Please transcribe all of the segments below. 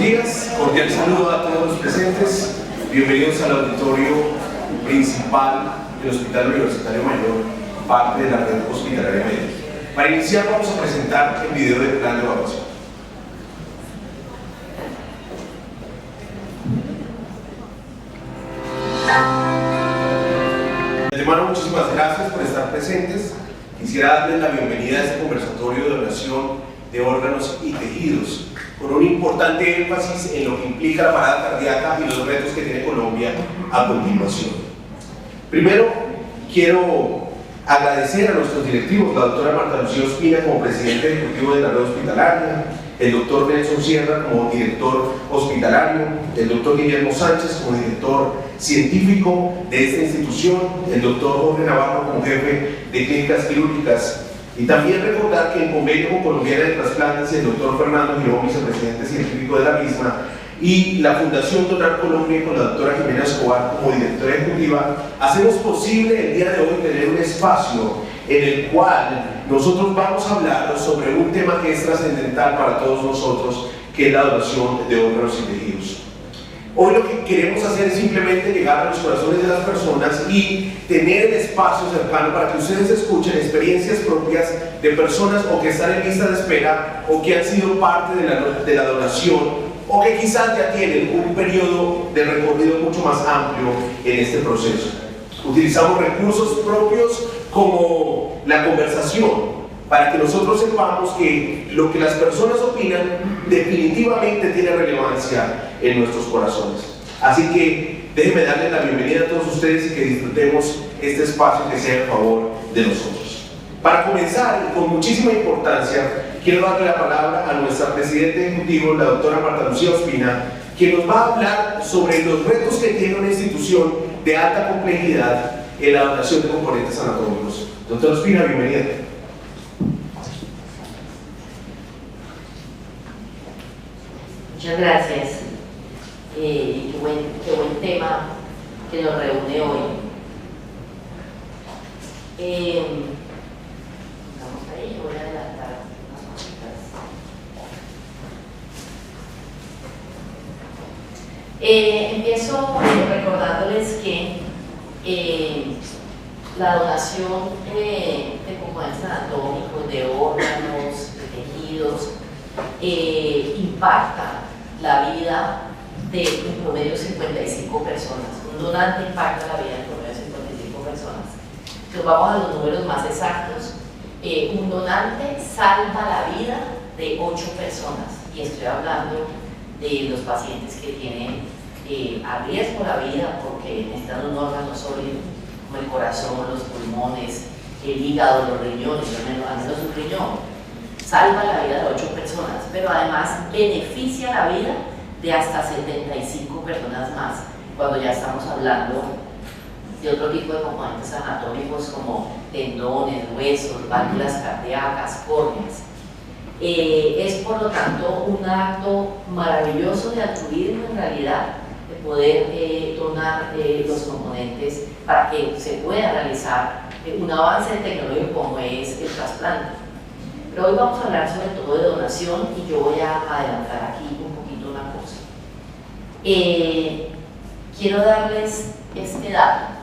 días, cordial saludo a todos los presentes. Bienvenidos al auditorio principal del Hospital Universitario Mayor, parte de la red hospitalaria médica. Para iniciar vamos a presentar el video del plan de evaluación. De antemano, muchísimas gracias por estar presentes. Quisiera darles la bienvenida a este conversatorio de donación de órganos y tejidos, con un importante énfasis en lo que implica la parada cardíaca y los retos que tiene Colombia a continuación. Primero, quiero agradecer a nuestros directivos, la doctora Marta Lucía Ospina como presidente ejecutivo de la red hospitalaria, el doctor Nelson Sierra como director hospitalario, el doctor Guillermo Sánchez como director científico de esta institución, el doctor Jorge Navarro como jefe de clínicas quirúrgicas. Y también recordar que en convenio con Colombiana de Trasplantes, el doctor Fernando Girón, vicepresidente científico de la misma, y la Fundación Donar Colombia con la doctora Jimena Escobar como directora ejecutiva, hacemos posible el día de hoy tener un espacio en el cual nosotros vamos a hablar sobre un tema que es trascendental para todos nosotros, que es la donación de órganos y tejidos. Hoy lo que queremos hacer es simplemente llegar a los corazones de las personas y tener el espacio cercano para que ustedes escuchen experiencias propias de personas o que están en lista de espera o que han sido parte de la donación o que quizás ya tienen un periodo de recorrido mucho más amplio en este proceso. Utilizamos recursos propios como la conversación para que nosotros sepamos que lo que las personas opinan definitivamente tiene relevancia en nuestros corazones. Así que déjenme darles la bienvenida a todos ustedes y que disfrutemos este espacio que sea en favor de nosotros. Para comenzar, y con muchísima importancia, quiero darle la palabra a nuestra presidenta ejecutiva, la doctora Marta Lucía Ospina, quien nos va a hablar sobre los retos que tiene una institución de alta complejidad en la donación de componentes anatómicos. Doctora Ospina, bienvenida. Muchas gracias. Qué buen tema que nos reúne hoy. Vamos ahí, voy a adelantar unas cositas. Empiezo recordándoles que la donación de componentes anatómicos, de órganos, de tejidos, impacta la vida de en promedio 55 personas. Un donante impacta la vida en promedio 55 personas. Entonces vamos a los números más exactos. Un donante salva la vida de 8 personas, y estoy hablando de los pacientes que tienen a riesgo la vida porque necesitan un órgano sólido como el corazón, los pulmones, el hígado, los riñones, al menos un riñón. Salva la vida de 8 personas, pero además beneficia la vida de hasta 75 personas más, cuando ya estamos hablando de otro tipo de componentes anatómicos como tendones, huesos, válvulas cardíacas, córneas. Es por lo tanto un acto maravilloso de altruismo en realidad, de poder donar los componentes para que se pueda realizar un avance tecnológico como es el trasplante. Pero hoy vamos a hablar sobre todo de donación y yo voy a adelantar aquí un poquito una cosa. Quiero darles este dato.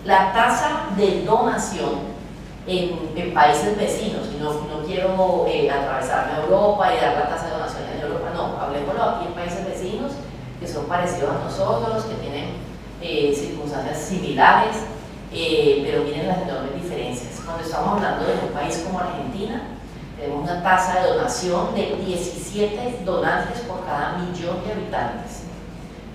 La tasa de donación en países vecinos, y no quiero atravesarme a Europa y dar la tasa de donación en Europa, no, hablemoslo aquí en países vecinos que son parecidos a nosotros, que tienen circunstancias similares, pero miren las enormes diferencias. Cuando estamos hablando de un país como Argentina, tenemos una tasa de donación de 17 donantes por cada millón de habitantes.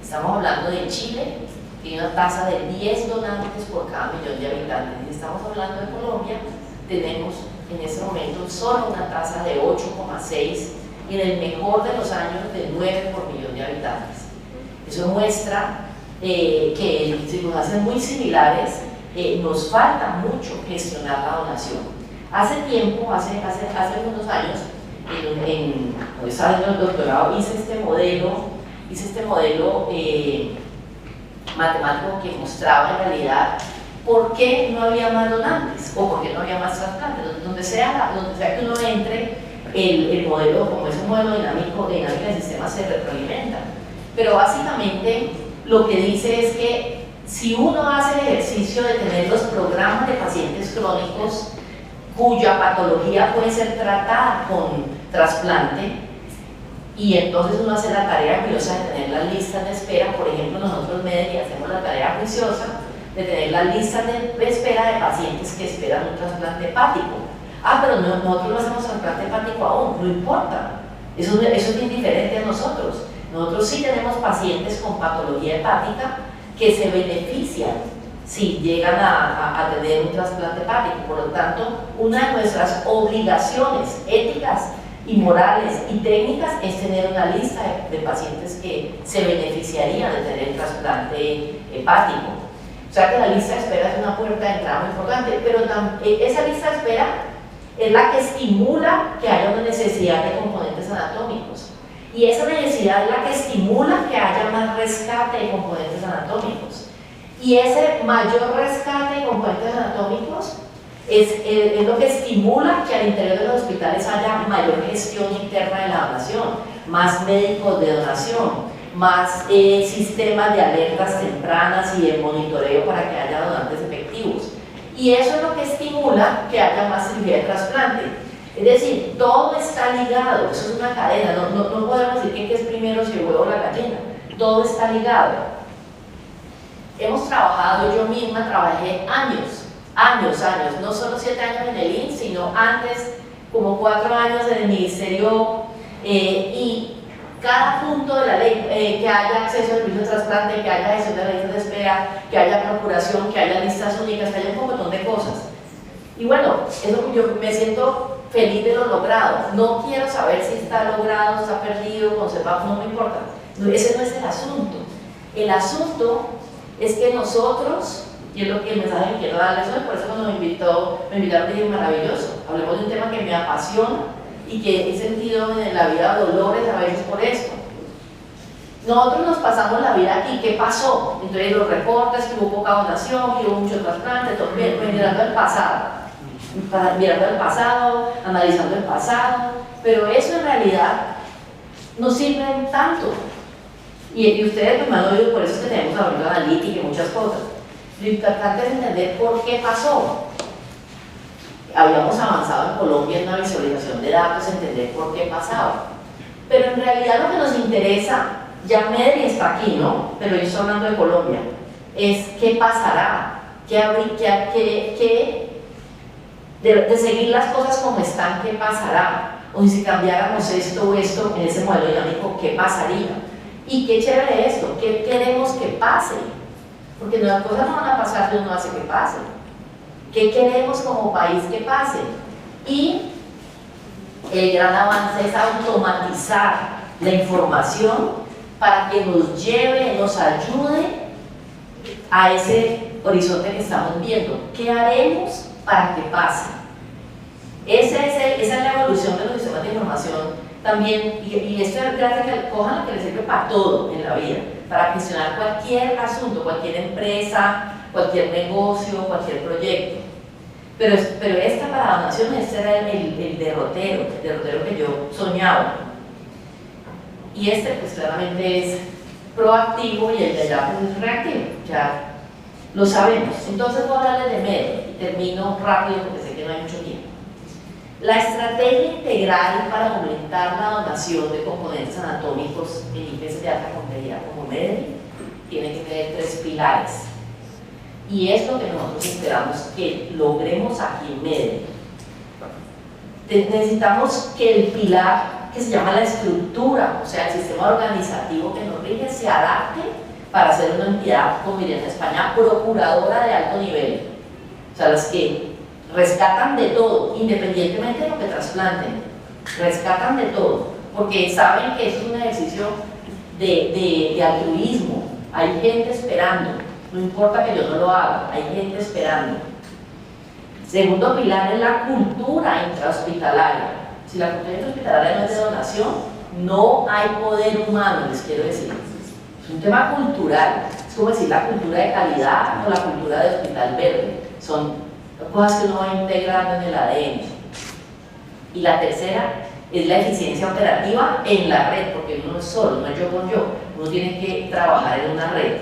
Estamos hablando de Chile, que tiene una tasa de 10 donantes por cada millón de habitantes. Y estamos hablando de Colombia, tenemos en este momento solo una tasa de 8,6 y en el mejor de los años de 9 por millón de habitantes. Eso muestra que en circunstancias muy similares nos falta mucho gestionar la donación. Hace tiempo, hace algunos años, cuando estaba haciendo el doctorado, hice este modelo matemático que mostraba en realidad por qué no había más donantes o por qué no había más trasplantes. Donde sea que uno entre, el modelo, como es un modelo dinámico, dinámica del sistema, se retroalimenta. Pero básicamente lo que dice es que si uno hace el ejercicio de tener los programas de pacientes crónicos cuya patología puede ser tratada con trasplante, y entonces uno hace la tarea juiciosa de tener las listas de espera. Por ejemplo, nosotros Medellín hacemos la tarea juiciosa de tener las listas de espera de pacientes que esperan un trasplante hepático. Pero nosotros no hacemos trasplante hepático aún, no importa, eso es indiferente a nosotros. Nosotros sí tenemos pacientes con patología hepática que se benefician si llegan a tener un trasplante hepático. Por lo tanto, una de nuestras obligaciones éticas y morales y técnicas es tener una lista de pacientes que se beneficiarían de tener el trasplante hepático. O sea que la lista de espera es una puerta de entrada muy importante, pero esa lista de espera es la que estimula que haya una necesidad de componentes anatómicos. Y esa necesidad es la que estimula que haya más rescate de componentes anatómicos. Y ese mayor rescate de componentes anatómicos es lo que estimula que al interior de los hospitales haya mayor gestión interna de la donación, más médicos de donación, más sistemas de alertas tempranas y de monitoreo para que haya donantes efectivos. Y eso es lo que estimula que haya más cirugía de trasplante. Es decir, todo está ligado, eso es una cadena, no podemos decir que es primero si el huevo o la gallina, todo está ligado. Hemos trabajado, yo misma trabajé años, no solo 7 años en el INS, sino antes, como 4 años en el ministerio, y cada punto de la ley, que haya acceso al servicio de trasplante, que haya gestión de las listas de espera, que haya procuración, que haya listas únicas, que haya un montón de cosas. Y bueno, eso yo me siento feliz de lo logrado. No quiero saber si está logrado, está perdido, conservado, no me importa. Ese no es el asunto. El asunto es que nosotros, y es lo que el mensaje que quiero darles hoy, por eso cuando me invitaron dije maravilloso, hablemos de un tema que me apasiona y que he sentido en la vida dolores a veces por esto. Nosotros nos pasamos la vida aquí, ¿qué pasó? Entonces los reportes, que hubo poca donación, que hubo mucho trasplante, todo bien, mirando el pasado, analizando el pasado, pero eso en realidad no sirve tanto. Y ustedes pues, me han oído, por eso es que tenemos la analítica y muchas cosas. Lo importante es entender por qué pasó. Habíamos avanzado en Colombia en una visualización de datos, entender por qué pasaba. Pero en realidad lo que nos interesa, ya Medellín está aquí, ¿no? Pero yo estoy hablando de Colombia, es qué pasará, de seguir las cosas como están, qué pasará, o si cambiáramos esto o esto en ese modelo dinámico, qué pasaría. Y qué chévere esto, qué queremos que pase, porque las cosas no van a pasar si uno hace que pase. ¿Qué queremos como país que pase? Y el gran avance es automatizar la información para que nos lleve, nos ayude a ese horizonte que estamos viendo. ¿Qué haremos para que pase? Esa es la evolución de los sistemas de información también, y esto es gracias a que cojan lo que les sirve para todo en la vida, para gestionar cualquier asunto, cualquier empresa, cualquier negocio, cualquier proyecto. Pero esta para donación, este era el derrotero que yo soñaba. Y este pues claramente es proactivo y el de allá pues, es reactivo, ya lo sabemos. Entonces voy a hablarles de MED y termino rápido porque sé que no hay mucho tiempo. La estrategia integral para aumentar la donación de componentes anatómicos en IPS de alta complejidad como MED tiene que tener 3 pilares. Y es lo que nosotros esperamos que logremos aquí en MED. Necesitamos que el pilar que se llama la estructura, o sea, el sistema organizativo que nos rige, se adapte para ser una entidad, como diría en España, procuradora de alto nivel. O sea, las que rescatan de todo, independientemente de lo que trasplanten, rescatan de todo, porque saben que eso es un ejercicio de altruismo. Hay gente esperando, no importa que yo no lo haga, hay gente esperando. Segundo pilar es la cultura intrahospitalaria. Si la cultura intrahospitalaria no es de donación, no hay poder humano, les quiero decir. Es un tema cultural, es como decir la cultura de calidad o la cultura de hospital verde. Son cosas que uno va integrando en el ADN. Y la tercera es la eficiencia operativa en la red, porque uno no es solo, no es yo con yo, uno tiene que trabajar en una red.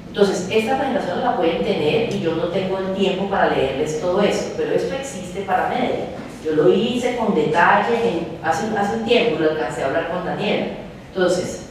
Entonces, esta presentación la pueden tener y yo no tengo el tiempo para leerles todo eso, pero esto existe para Media. Yo lo hice con detalle hace un tiempo, lo alcancé a hablar con Daniel. Entonces,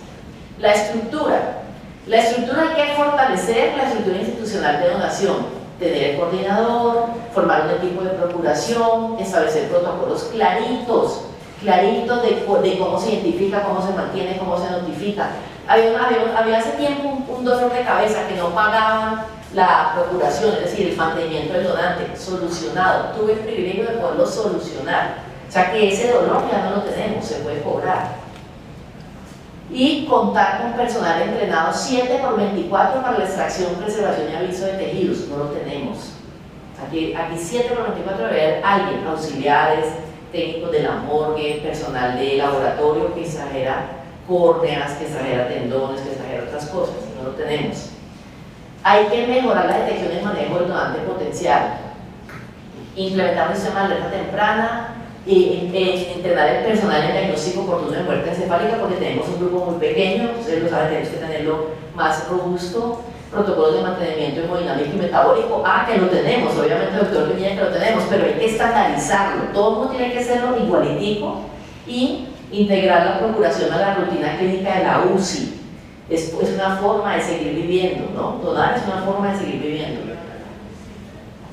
la estructura hay que fortalecer la estructura institucional de donación, tener el coordinador, formar un equipo de procuración, establecer protocolos claritos de cómo se identifica, cómo se mantiene, cómo se notifica. Había hace tiempo un dolor de cabeza que no pagaban la procuración, es decir, el mantenimiento del donante, solucionado. Tuve el privilegio de poderlo solucionar. O sea que ese dolor ya no lo tenemos, se puede cobrar. Y contar con personal entrenado 7x24 para la extracción, preservación y aviso de tejidos, no lo tenemos. Aquí 7x24 debe haber alguien, auxiliares, técnicos de la morgue, personal de laboratorio que extrajera córneas, que extrajera tendones, que extrajera otras cosas, no lo tenemos. Hay que mejorar la detección y manejo del donante potencial, implementar un sistema de alerta temprana, entrenar el personal en diagnóstico oportuno de muerte encefálica, porque tenemos un grupo muy pequeño, ustedes lo saben, tenemos que tenerlo más robusto, protocolos de mantenimiento hemodinámico y metabólico, que lo tenemos, obviamente doctor Pinilla que lo tenemos, pero hay que estandarizarlo, todo el mundo tiene que hacerlo igualitico y integrar la procuración a la rutina clínica de la UCI. Es una forma de seguir viviendo, ¿no? Donar es una forma de seguir viviendo.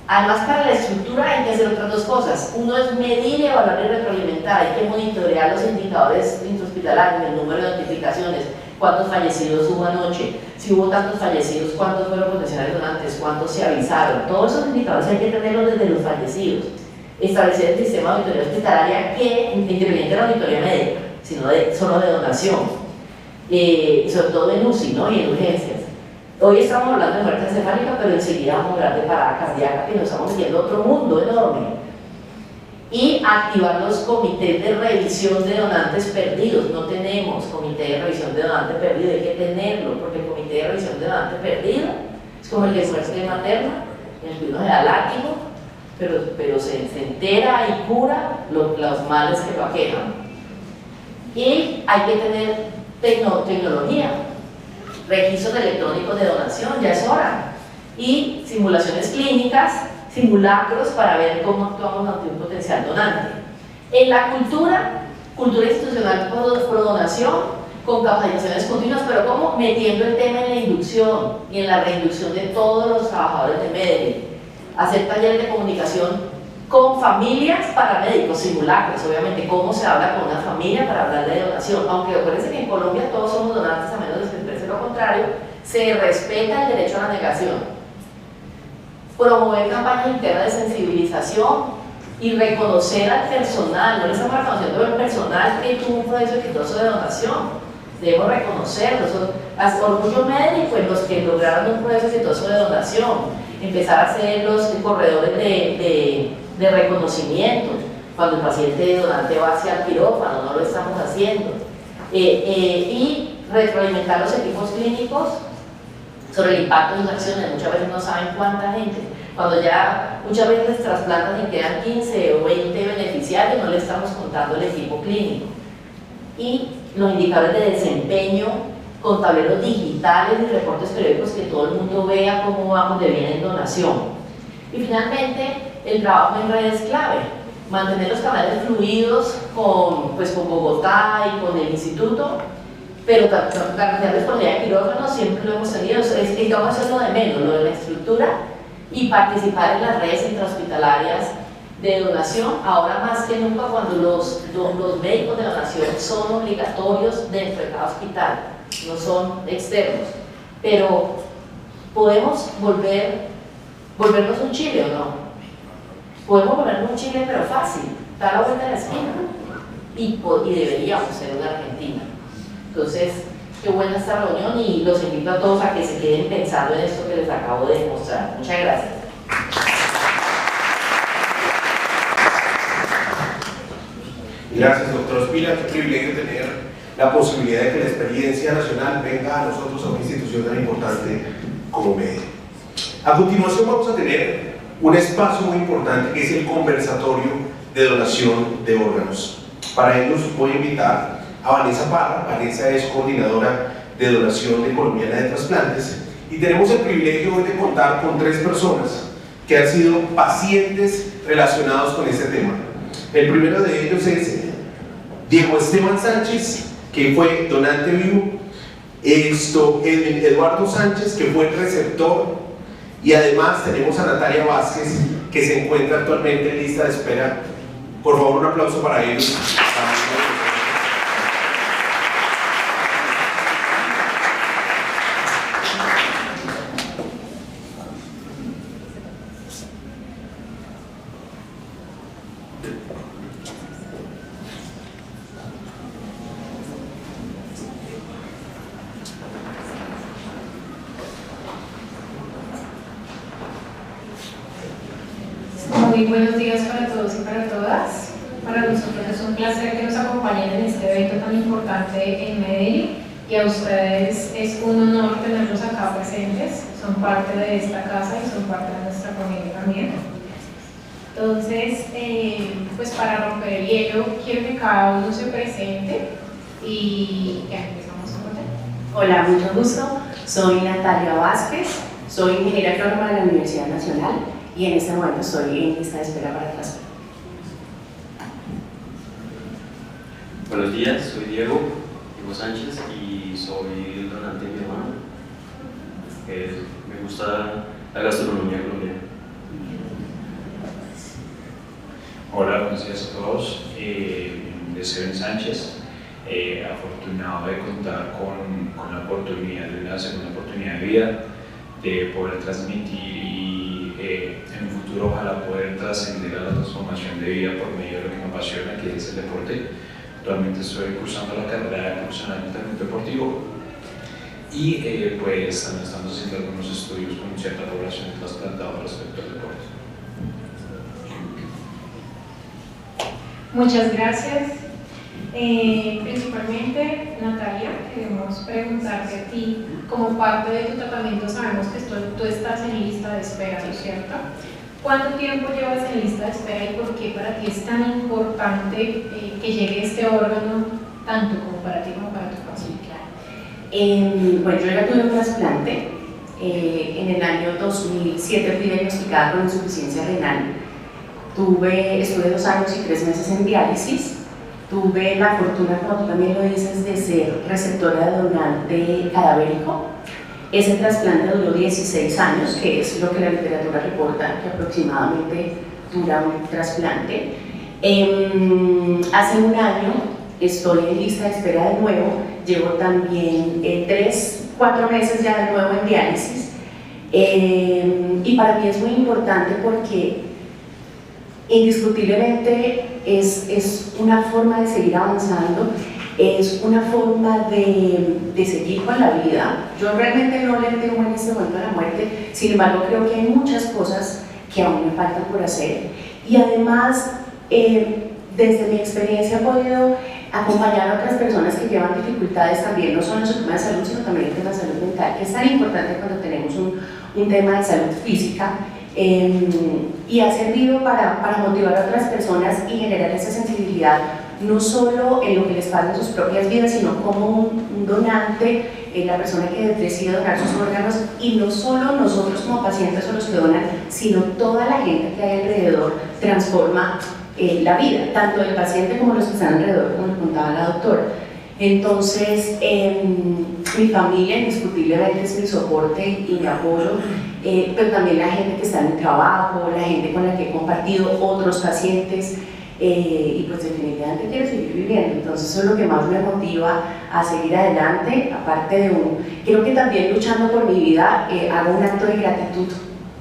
Además, para la estructura hay que hacer otras dos cosas. Uno es medir, evaluar y retroalimentar. Hay que monitorear los indicadores intrahospitalarios, el número de notificaciones, cuántos fallecidos hubo anoche, si hubo tantos fallecidos, cuántos fueron potenciales donantes, cuántos se avisaron. Todos esos indicadores hay que tenerlos desde los fallecidos. Establecer el sistema de auditoría hospitalaria que, independiente de la auditoría médica, sino solo de donación, sobre todo en UCI, ¿no? Y en urgencias. Hoy estamos hablando de muerte encefálica, pero enseguida vamos a hablar de parada cardíaca, que nos estamos metiendo a otro mundo enorme. Y activar los comités de revisión de donantes perdidos. No tenemos comité de revisión de donante perdido, hay que tenerlo, porque el comité de revisión de donante perdido es como el de muerte materna, el que uno se da látigo, pero se entera y cura los males que lo aquejan. Y hay que tener tecnología, registros electrónicos de donación, ya es hora, y simulaciones clínicas, simulacros para ver cómo actuamos ante un potencial donante. En la cultura institucional pro donación, con capacitaciones continuas, pero como metiendo el tema en la inducción y en la reinducción de todos los trabajadores de Medellín, hacer talleres de comunicación con familias para médicos, simulacros, obviamente, cómo se habla con una familia para hablar de donación, aunque acuérdense que en Colombia todos somos donantes, a menos de que exprese lo contrario, se respeta el derecho a la negación. Promover campañas internas de sensibilización y reconocer al personal, no le estamos reconociendo al personal que tuvo un proceso exitoso de donación, debemos reconocerlos, orgullo médico en los que lograron un proceso exitoso de donación, empezar a hacer los corredores de reconocimiento, cuando el paciente donante va hacia el quirófano, no lo estamos haciendo, y retroalimentar los equipos clínicos sobre el impacto de sus acciones. Muchas veces no saben cuánta gente, cuando ya muchas veces les trasplantan y quedan 15 o 20 beneficiarios, no le estamos contando el equipo clínico. Y los indicadores de desempeño con tableros digitales y reportes periódicos que todo el mundo vea cómo vamos de bien en donación. Y finalmente, el trabajo en redes clave, mantener los canales fluidos con Bogotá y con el instituto, pero la cantidad de disponibilidad de quirófanos siempre lo hemos tenido, digamos, eso es lo de menos, lo de la estructura, y participar en las redes intrahospitalarias de donación, ahora más que nunca cuando los médicos de donación son obligatorios dentro de cada hospital, no son externos, pero podemos volvernos un Chile o no, podemos volvernos un Chile pero fácil, está a la vuelta de la esquina y deberíamos ser una Argentina. Entonces, qué buena esta reunión y los invito a todos a que se queden pensando en esto que les acabo de mostrar. Muchas gracias. Gracias, doctor Ospina. Qué privilegio tener la posibilidad de que la experiencia nacional venga a nosotros a una institución tan importante como MEDE. A continuación vamos a tener un espacio muy importante que es el conversatorio de donación de órganos. Para ellos voy a invitar a Vanessa Parra. Vanessa es coordinadora de donación de Colombiana de Trasplantes y tenemos el privilegio hoy de contar con 3 personas que han sido pacientes relacionados con este tema. El primero de ellos es Diego Esteban Sánchez, que fue donante vivo, Eduardo Sánchez, que fue el receptor, y además tenemos a Natalia Vázquez, que se encuentra actualmente en lista de espera. Por favor, un aplauso para ellos. Muy buenos días para todos y para todas. Para nosotros es un placer que nos acompañen en este evento tan importante en Medellín y a ustedes es un honor tenerlos acá presentes. Son parte de esta casa y son parte de nuestra familia también. Entonces, pues para romper el hielo, quiero que cada uno se presente y ya empezamos con él. Hola, mucho gusto. Soy Natalia Vázquez, soy ingeniera agrónoma de la Universidad Nacional y en este momento estoy en lista de espera para trasplante. Buenos días, soy Diego Sánchez y soy el donante de mi hermano. Me gusta la gastronomía colombiana. Hola, buenos días a todos. Mi nombre es Eben Sánchez, afortunado de contar con la oportunidad de una segunda oportunidad de vida, de poder transmitir y en un futuro ojalá poder trascender a la transformación de vida por medio de lo que me apasiona, que es el deporte. Actualmente estoy cursando la carrera de profesional de entrenamiento deportivo y pues también estamos haciendo algunos estudios con cierta población de trasplantados respecto al deporte. Muchas gracias. Principalmente, Natalia, queremos preguntarte a ti, como parte de tu tratamiento sabemos que tú estás en lista de espera, ¿no es cierto? ¿Cuánto tiempo llevas en lista de espera y por qué para ti es tan importante que llegue este órgano, tanto como para ti como para tu paciente? Bueno, yo ya tuve un trasplante. En el año 2007 fui diagnosticada con insuficiencia renal. Estuve 2 años y 3 meses en diálisis. Tuve la fortuna, como tú también lo dices, de ser receptora de donante cadavérico. Ese trasplante duró 16 años, que es lo que la literatura reporta que aproximadamente dura un trasplante. Hace un año estoy en lista de espera de nuevo, llevo también 3-4 meses ya de nuevo en diálisis. Y para mí es muy importante porque indiscutiblemente es una forma de seguir avanzando, es una forma de seguir con la vida. Yo realmente no le temo en este momento a la muerte, sin embargo creo que hay muchas cosas que aún me faltan por hacer y además desde mi experiencia he podido acompañar a otras personas que llevan dificultades también, no solo en su tema de salud, sino también en el tema de salud mental, que es tan importante cuando tenemos un tema de salud física. Y ha servido para motivar a otras personas y generar esa sensibilidad, no solo en lo que les pasa en sus propias vidas, sino como un donante, la persona que decide donar sus órganos, y no solo nosotros como pacientes o los que donan, sino toda la gente que hay alrededor transforma la vida, tanto del paciente como los que están alrededor, como lo contaba la doctora. Entonces, mi familia indiscutiblemente es mi soporte y mi apoyo, pero también la gente que está en mi trabajo, la gente con la que he compartido, otros pacientes, y pues definitivamente quiero seguir viviendo. Entonces eso es lo que más me motiva a seguir adelante, aparte de creo que también luchando por mi vida, hago un acto de gratitud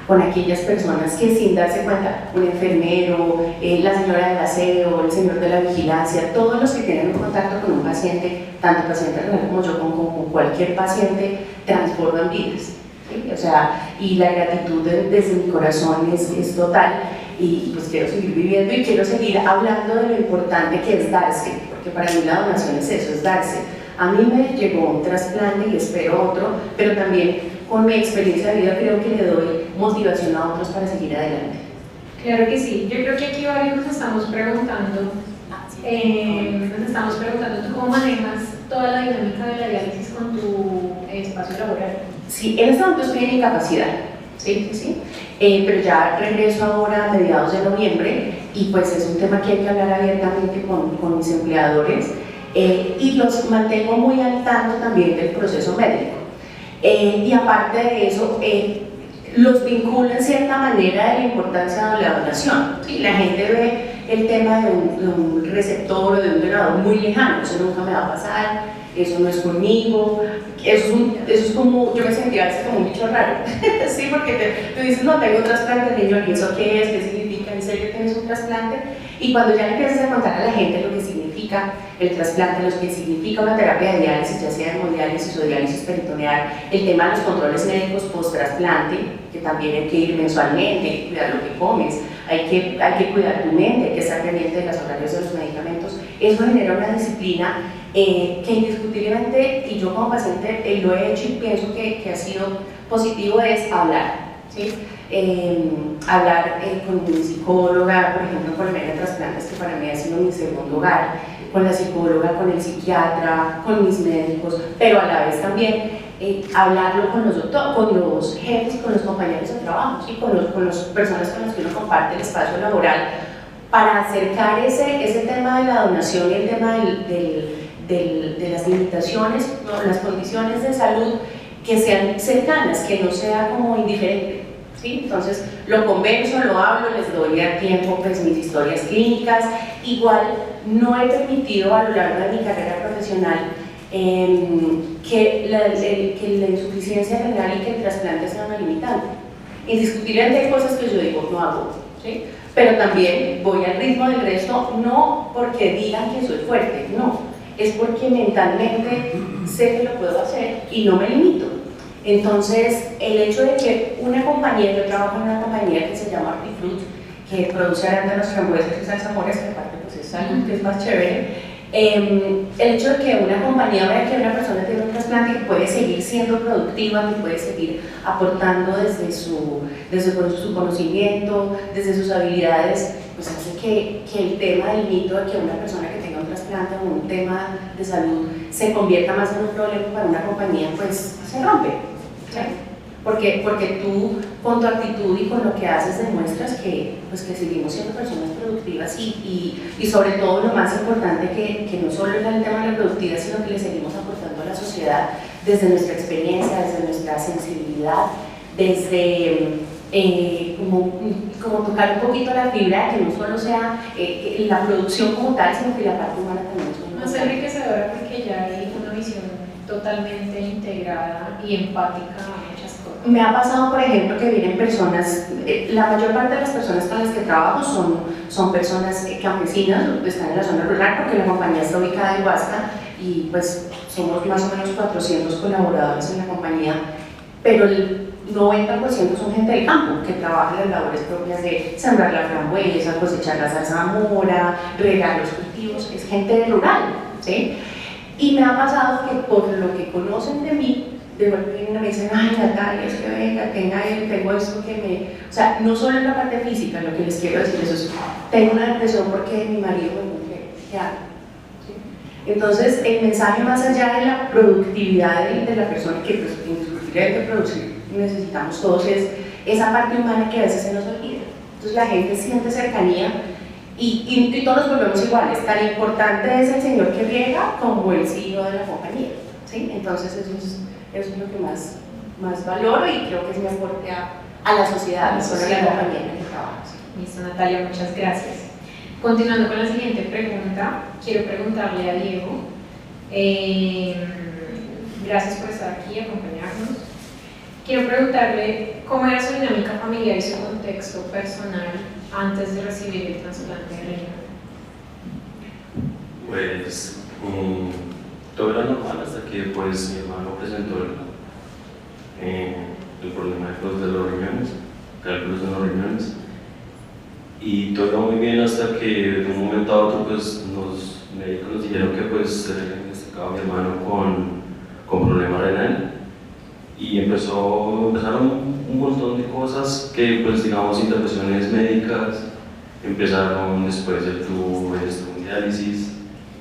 con aquellas personas que sin darse cuenta, un enfermero, la señora del aseo, el señor de la vigilancia, todos los que tienen un contacto con un paciente, tanto paciente renal como yo, como cualquier paciente, transforman vidas. ¿Sí? O sea, y la gratitud desde mi corazón es total, y pues quiero seguir viviendo y quiero seguir hablando de lo importante que es darse, porque para mí la donación es eso, es darse. A mí me llegó un trasplante y espero otro, pero también con mi experiencia de vida creo que le doy motivación a otros para seguir adelante. Claro que sí, yo creo que aquí varios nos estamos preguntando Nos estamos preguntando, ¿tú cómo manejas toda la dinámica de la diálisis con tu espacio laboral? Sí, en este momento estoy en incapacidad, sí. Pero ya regreso ahora a mediados de noviembre y pues es un tema que hay que hablar abiertamente con mis empleadores y los mantengo muy al tanto también del proceso médico. Y aparte de eso, los vinculo en cierta manera de la importancia de la donación. ¿Sí? La gente ve el tema de un receptor o de un donador muy lejano, eso nunca me va a pasar, eso no es conmigo, eso es como, yo me sentía a veces como un bicho raro, sí, porque tú dices, no, tengo un trasplante de riñón, ¿y eso qué es? ¿Qué significa? ¿En serio tienes un trasplante? Y cuando ya le empiezas a contar a la gente lo que significa el trasplante, lo que significa una terapia de diálisis, ya sea hemodiálisis o diálisis peritoneal, el tema de los controles médicos post-trasplante, que también hay que ir mensualmente, hay que cuidar lo que comes, hay que cuidar tu mente, hay que estar pendiente de las horarios de los medicamentos, eso genera una disciplina que indiscutiblemente, y yo como paciente lo he hecho y pienso que ha sido positivo, es hablar, ¿sí? Hablar con mi psicóloga, por ejemplo, con el medio de trasplantes, que para mí ha sido mi segundo hogar, con la psicóloga, con el psiquiatra, con mis médicos, pero a la vez también hablarlo con los doctores, con los jefes, con los compañeros de trabajo, ¿sí? con las personas con las que uno comparte el espacio laboral, para acercar ese tema de la donación y el tema de las limitaciones, ¿no? Las condiciones de salud que sean cercanas, que no sea como indiferente. ¿Sí? Entonces lo converso, lo hablo, les doy a tiempo pues, mis historias clínicas. Igual no he permitido a lo largo de mi carrera profesional que la insuficiencia renal y que el trasplante sea una limitante. Indiscutiblemente hay cosas que yo digo no hago, ¿sí? Pero también voy al ritmo del resto, no porque digan que soy fuerte, no, es porque mentalmente sé que lo puedo hacer y no me limito. Entonces, el hecho de que una compañía, yo trabajo en una compañía que se llama Hortifruit, que produce arándanos, frambuesas y zarzamoras, que aparte pues es algo que es más chévere, el hecho de que una compañía vea que una persona tiene un trasplante que puede seguir siendo productiva, que puede seguir aportando desde su conocimiento, desde sus habilidades, pues hace que el tema del mito de que una persona que tenga un trasplante o un tema de salud se convierta más en un problema para una compañía, pues se rompe. ¿Sí? Porque tú con tu actitud y con lo que haces demuestras que seguimos siendo personas productivas y sobre todo lo más importante que no solo es el tema de la productividad, sino que le seguimos aportando a la sociedad desde nuestra experiencia, desde nuestra sensibilidad, desde como tocar un poquito la fibra, que no solo sea la producción como tal, sino que la parte humana también es muy más enriquecedora porque ya hay una visión totalmente integrada y empática a muchas cosas. Me ha pasado, por ejemplo, que vienen personas, la mayor parte de las personas con las que trabajo son personas campesinas, están en la zona rural porque la compañía está ubicada en Huasca y pues somos más o menos 400 colaboradores en la compañía, pero el 90% son gente del campo que trabaja en las labores propias de sembrar la frambuesa, cosechar la zarzamora, regar los cultivos, es gente rural, ¿sí? Y me ha pasado que por lo que conocen de mí, de golpe me dicen, ay Natalia, es que venga, tengo esto que me... O sea, no solo en la parte física, lo que les quiero decir es, tengo una depresión porque mi marido me mujer, ¿qué hago? ¿Sí? Entonces, el mensaje más allá de la productividad de la persona, que pues indiscutiblemente producir necesitamos todos, es esa parte humana que a veces se nos olvida. Entonces la gente siente cercanía y todos nos volvemos iguales. Tan importante es el señor que riega como el CEO de la compañía, ¿sí? Entonces eso es lo que más valoro y creo que es mi aporte a la sociedad, no solo a la compañía en la que trabajo. ¿Sí? Listo, Natalia, muchas gracias. Continuando con la siguiente pregunta, quiero preguntarle a Diego, gracias por estar aquí y acompañarnos. Quiero preguntarle cómo era su dinámica familiar y su contexto personal antes de recibir el trasplante de riñón. Pues todo era normal hasta que pues mi hermano presentó el problema de los riñones, cálculos de los riñones, y todo iba muy bien hasta que de un momento a otro pues los médicos nos dijeron que pues se le diagnosticaba a mi hermano con problema renal. Y empezaron un montón de cosas que, pues, digamos, intervenciones médicas, empezaron después él tuvo diálisis,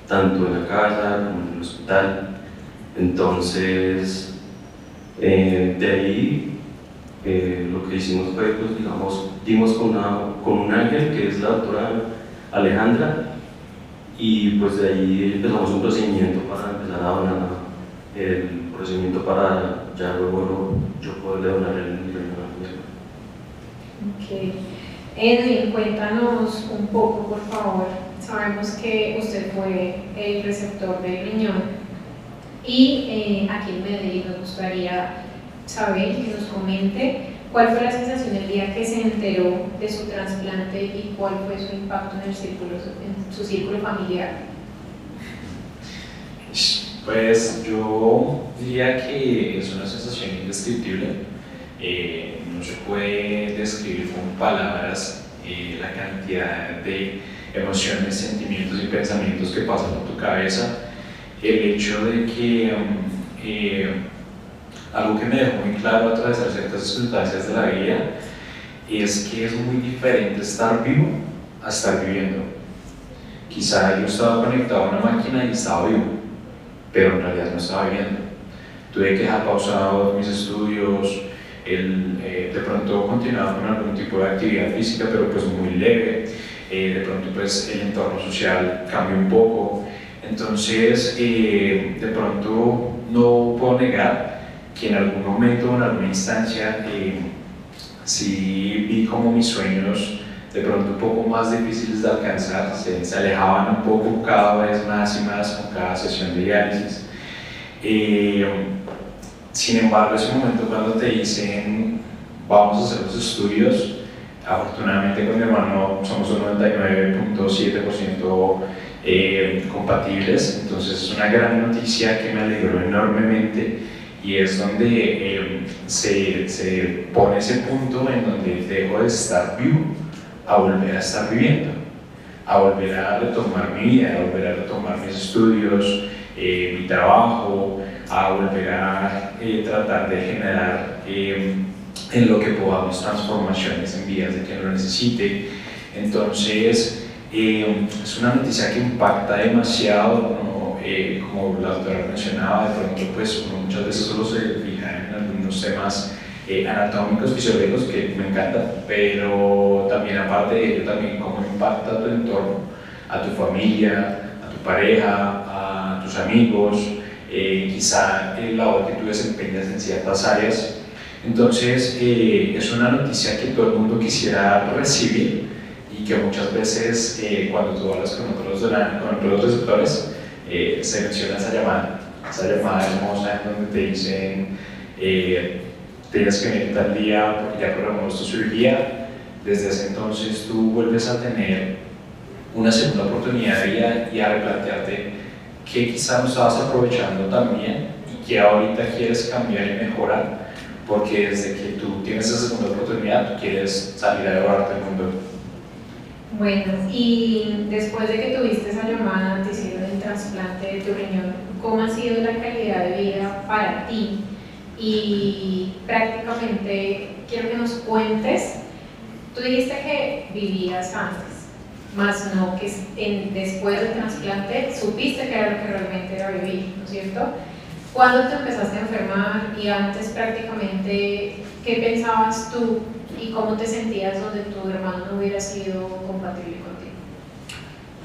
tanto en la casa como en el hospital. Entonces, de ahí lo que hicimos fue, pues, digamos, dimos con un ángel que es la doctora Alejandra, y pues de ahí empezamos un procedimiento para empezar a donar, el procedimiento para ya luego yo poderle donar el riñón a mi hermano. Ok. Edwin, cuéntanos un poco, por favor. Sabemos que usted fue el receptor del riñón y aquí en Medellín nos gustaría saber que nos comente cuál fue la sensación el día que se enteró de su trasplante y cuál fue su impacto en su círculo familiar. Pues yo diría que es una sensación indescriptible. No se puede describir con palabras la cantidad de emociones, sentimientos y pensamientos que pasan por tu cabeza. El hecho de que algo que me dejó muy claro a atravesar ciertas circunstancias de la vida es que es muy diferente estar vivo a estar viviendo. Quizá yo estaba conectado a una máquina y estaba vivo, pero en realidad no estaba viviendo. Tuve que dejar pausados mis estudios, de pronto continuaba con algún tipo de actividad física, pero pues muy leve. De pronto pues el entorno social cambió un poco. Entonces, de pronto no puedo negar que en algún momento, en alguna instancia, sí vi como mis sueños de pronto un poco más difíciles de alcanzar, se alejaban un poco cada vez más y más con cada sesión de diálisis. Sin embargo, ese momento cuando te dicen vamos a hacer los estudios, afortunadamente con mi hermano somos un 99.7% compatibles, entonces es una gran noticia que me alegró enormemente, y es donde se pone ese punto en donde dejo de estar vivo a volver a estar viviendo, a volver a retomar mi vida, a volver a retomar mis estudios, mi trabajo, a volver a tratar de generar en lo que podamos transformaciones en vidas de quien lo necesite. Entonces es una noticia que impacta demasiado, ¿no? Como la doctora mencionaba, de pronto pues uno muchas veces solo se fija en algunos temas anatómicos, fisiológicos, que me encantan, pero también aparte de ello, también cómo impacta a tu entorno, a tu familia, a tu pareja, a tus amigos, quizá el labor que tú desempeñas en ciertas áreas. Entonces es una noticia que todo el mundo quisiera recibir, y que muchas veces cuando tú hablas con otros receptores se menciona esa llamada hermosa en donde te dicen tienes que venir tal día porque ya programamos tu cirugía. Desde ese entonces tú vuelves a tener una segunda oportunidad de vida y a replantearte que quizá no estabas aprovechando también y que ahorita quieres cambiar y mejorar, porque desde que tú tienes esa segunda oportunidad tú quieres salir a llevarte el mundo. Bueno, y después de que tuviste esa llamada, te hicieron el trasplante de tu riñón, ¿cómo ha sido la calidad de vida para ti? Y prácticamente quiero que nos cuentes, tú dijiste que vivías antes, más no que después del trasplante supiste que era lo que realmente era vivir, ¿no es cierto? ¿Cuándo te empezaste a enfermar? Y antes prácticamente, ¿qué pensabas tú y cómo te sentías donde tu hermano no hubiera sido compatible contigo?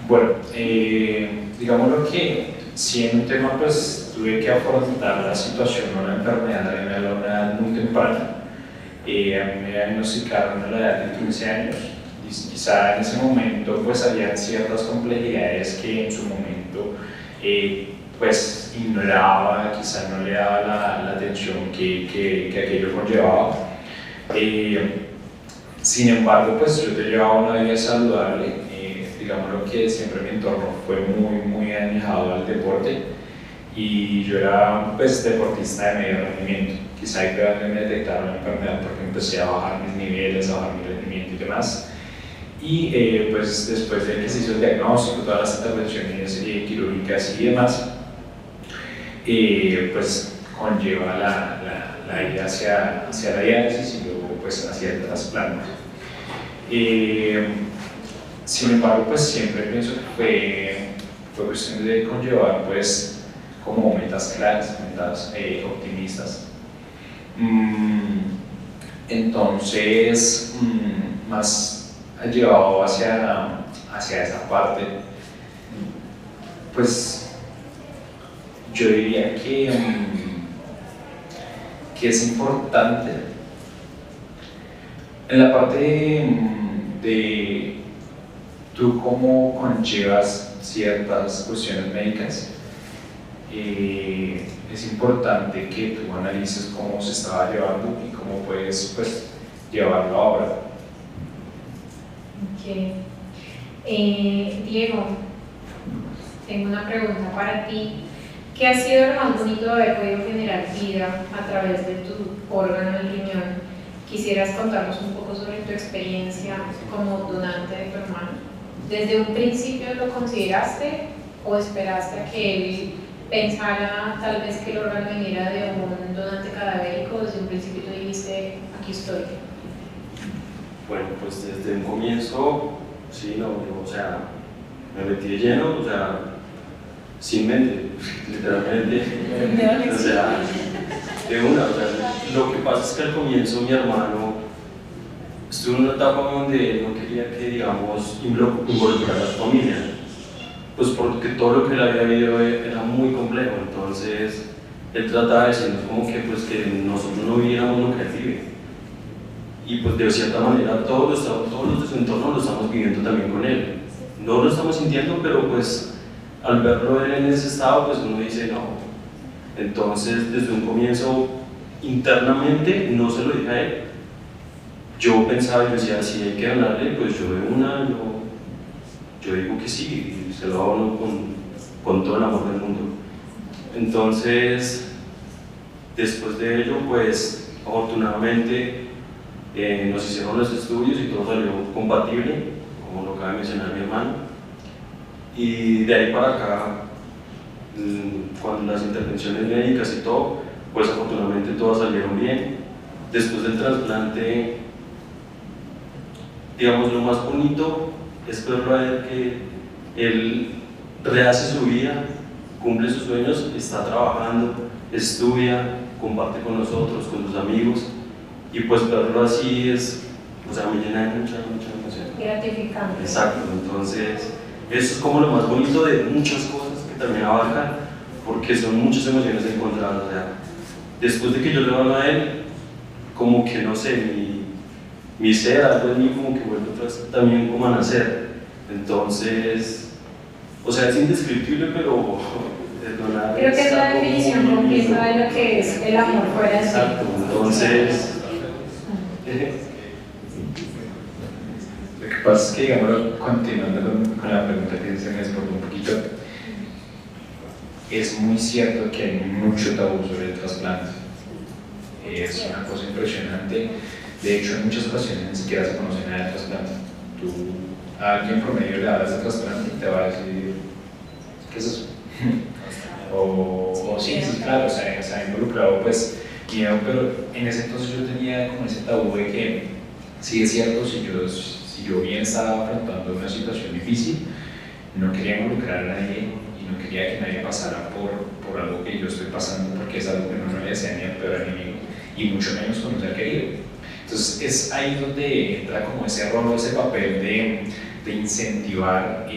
Bueno, digámoslo que si en un tema pues tuve que afrontar la situación de una enfermedad renal a una edad muy temprana. A mí me diagnosticaron a la edad de 15 años. Quizá en ese momento pues había ciertas complejidades que en su momento pues ignoraba, quizá no le daba la atención que aquello conllevaba. Sin embargo, pues yo te llevaba una vida saludable, digámoslo que siempre mi entorno fue muy alejado al deporte, y yo era pues deportista de medio rendimiento. Quizá ahí fue donde me detectaron la enfermedad, porque empecé a bajar mis niveles, a bajar mi rendimiento y demás. Y pues después de que se hizo el diagnóstico, todas las intervenciones quirúrgicas y demás, pues conlleva la ida hacia la diálisis y luego pues hacia el trasplante. Sin embargo, pues siempre pienso que fue cuestión de conllevar pues como metas claras, metas optimistas. Entonces, más llevado hacia esa parte, pues yo diría que es importante en la parte de tú cómo conllevas ciertas cuestiones médicas. Es importante que tú analices cómo se estaba llevando y cómo puedes pues, llevarlo ahora. Okay. Diego, tengo una pregunta para ti. ¿Qué ha sido lo más bonito de haber podido generar vida a través de tu órgano, el riñón? ¿Quisieras contarnos un poco sobre tu experiencia como donante de tu hermano? ¿Desde un principio lo consideraste o esperaste a que él pensara tal vez que el órgano viniera de un donante cadavérico? ¿Desde un principio tú dijiste, aquí estoy? Bueno, pues desde un comienzo, sí, no, o sea, me metí de lleno, o sea, sin mente, literalmente, o sea, de una, o sea, lo que pasa es que al comienzo mi hermano estuvo en una etapa donde no quería que, digamos, involucrar a su familia, pues porque todo lo que él había vivido era muy complejo, entonces él trataba de decirnos como que, pues, que nosotros no viviéramos lo que él vive, y pues de cierta manera todos los de su entorno lo estamos viviendo también con él, no lo estamos sintiendo, pero pues al verlo él en ese estado, pues uno dice no. Entonces, desde un comienzo, internamente, no se lo dije a él. Yo pensaba, yo decía, si hay que hablarle, pues yo de una, yo digo que sí, y se lo hago con todo el amor del mundo. Entonces, después de ello, pues, afortunadamente, nos hicieron los estudios y todo salió compatible, como lo acaba de mencionar mi hermano. Y de ahí para acá, con las intervenciones médicas y todo, pues afortunadamente todas salieron bien. Después del trasplante, digamos, lo más bonito es verlo a él que él rehace su vida, cumple sus sueños, está trabajando, estudia, comparte con nosotros, con sus amigos, y pues verlo así es, o sea, me llena de mucha emoción. Gratificante. Exacto, entonces eso es como lo más bonito de muchas cosas que también abarcan, porque son muchas emociones encontradas. O sea, después de que yo le hablo a él, como que no sé, mi ser, algo de mí como que vuelve otra vez también como a nacer. Entonces, o sea, es indescriptible, pero perdonar. Creo que es la definición completa de lo que es el amor fuera de sí. Exacto, entonces. Lo que pasa es que, digamos, continuando con la pregunta que se me exportó un poquito, es muy cierto que hay mucho tabú sobre el trasplante. Es una cosa impresionante. De hecho, en muchas ocasiones ni siquiera se conoce nada del trasplante. Tú a alguien promedio le hablas de trasplante y te va a decir, ¿qué es eso? o sí, claro, o sea, se ha involucrado pues miedo, pero en ese entonces yo tenía como ese tabú de que sí es cierto, si yo bien estaba afrontando una situación difícil, no quería involucrar a nadie y no quería que nadie pasara por algo que yo estoy pasando, porque es algo que no le desea ni al peor enemigo, y mucho menos con un ser querido. Entonces es ahí donde entra como ese rol, ese papel de incentivar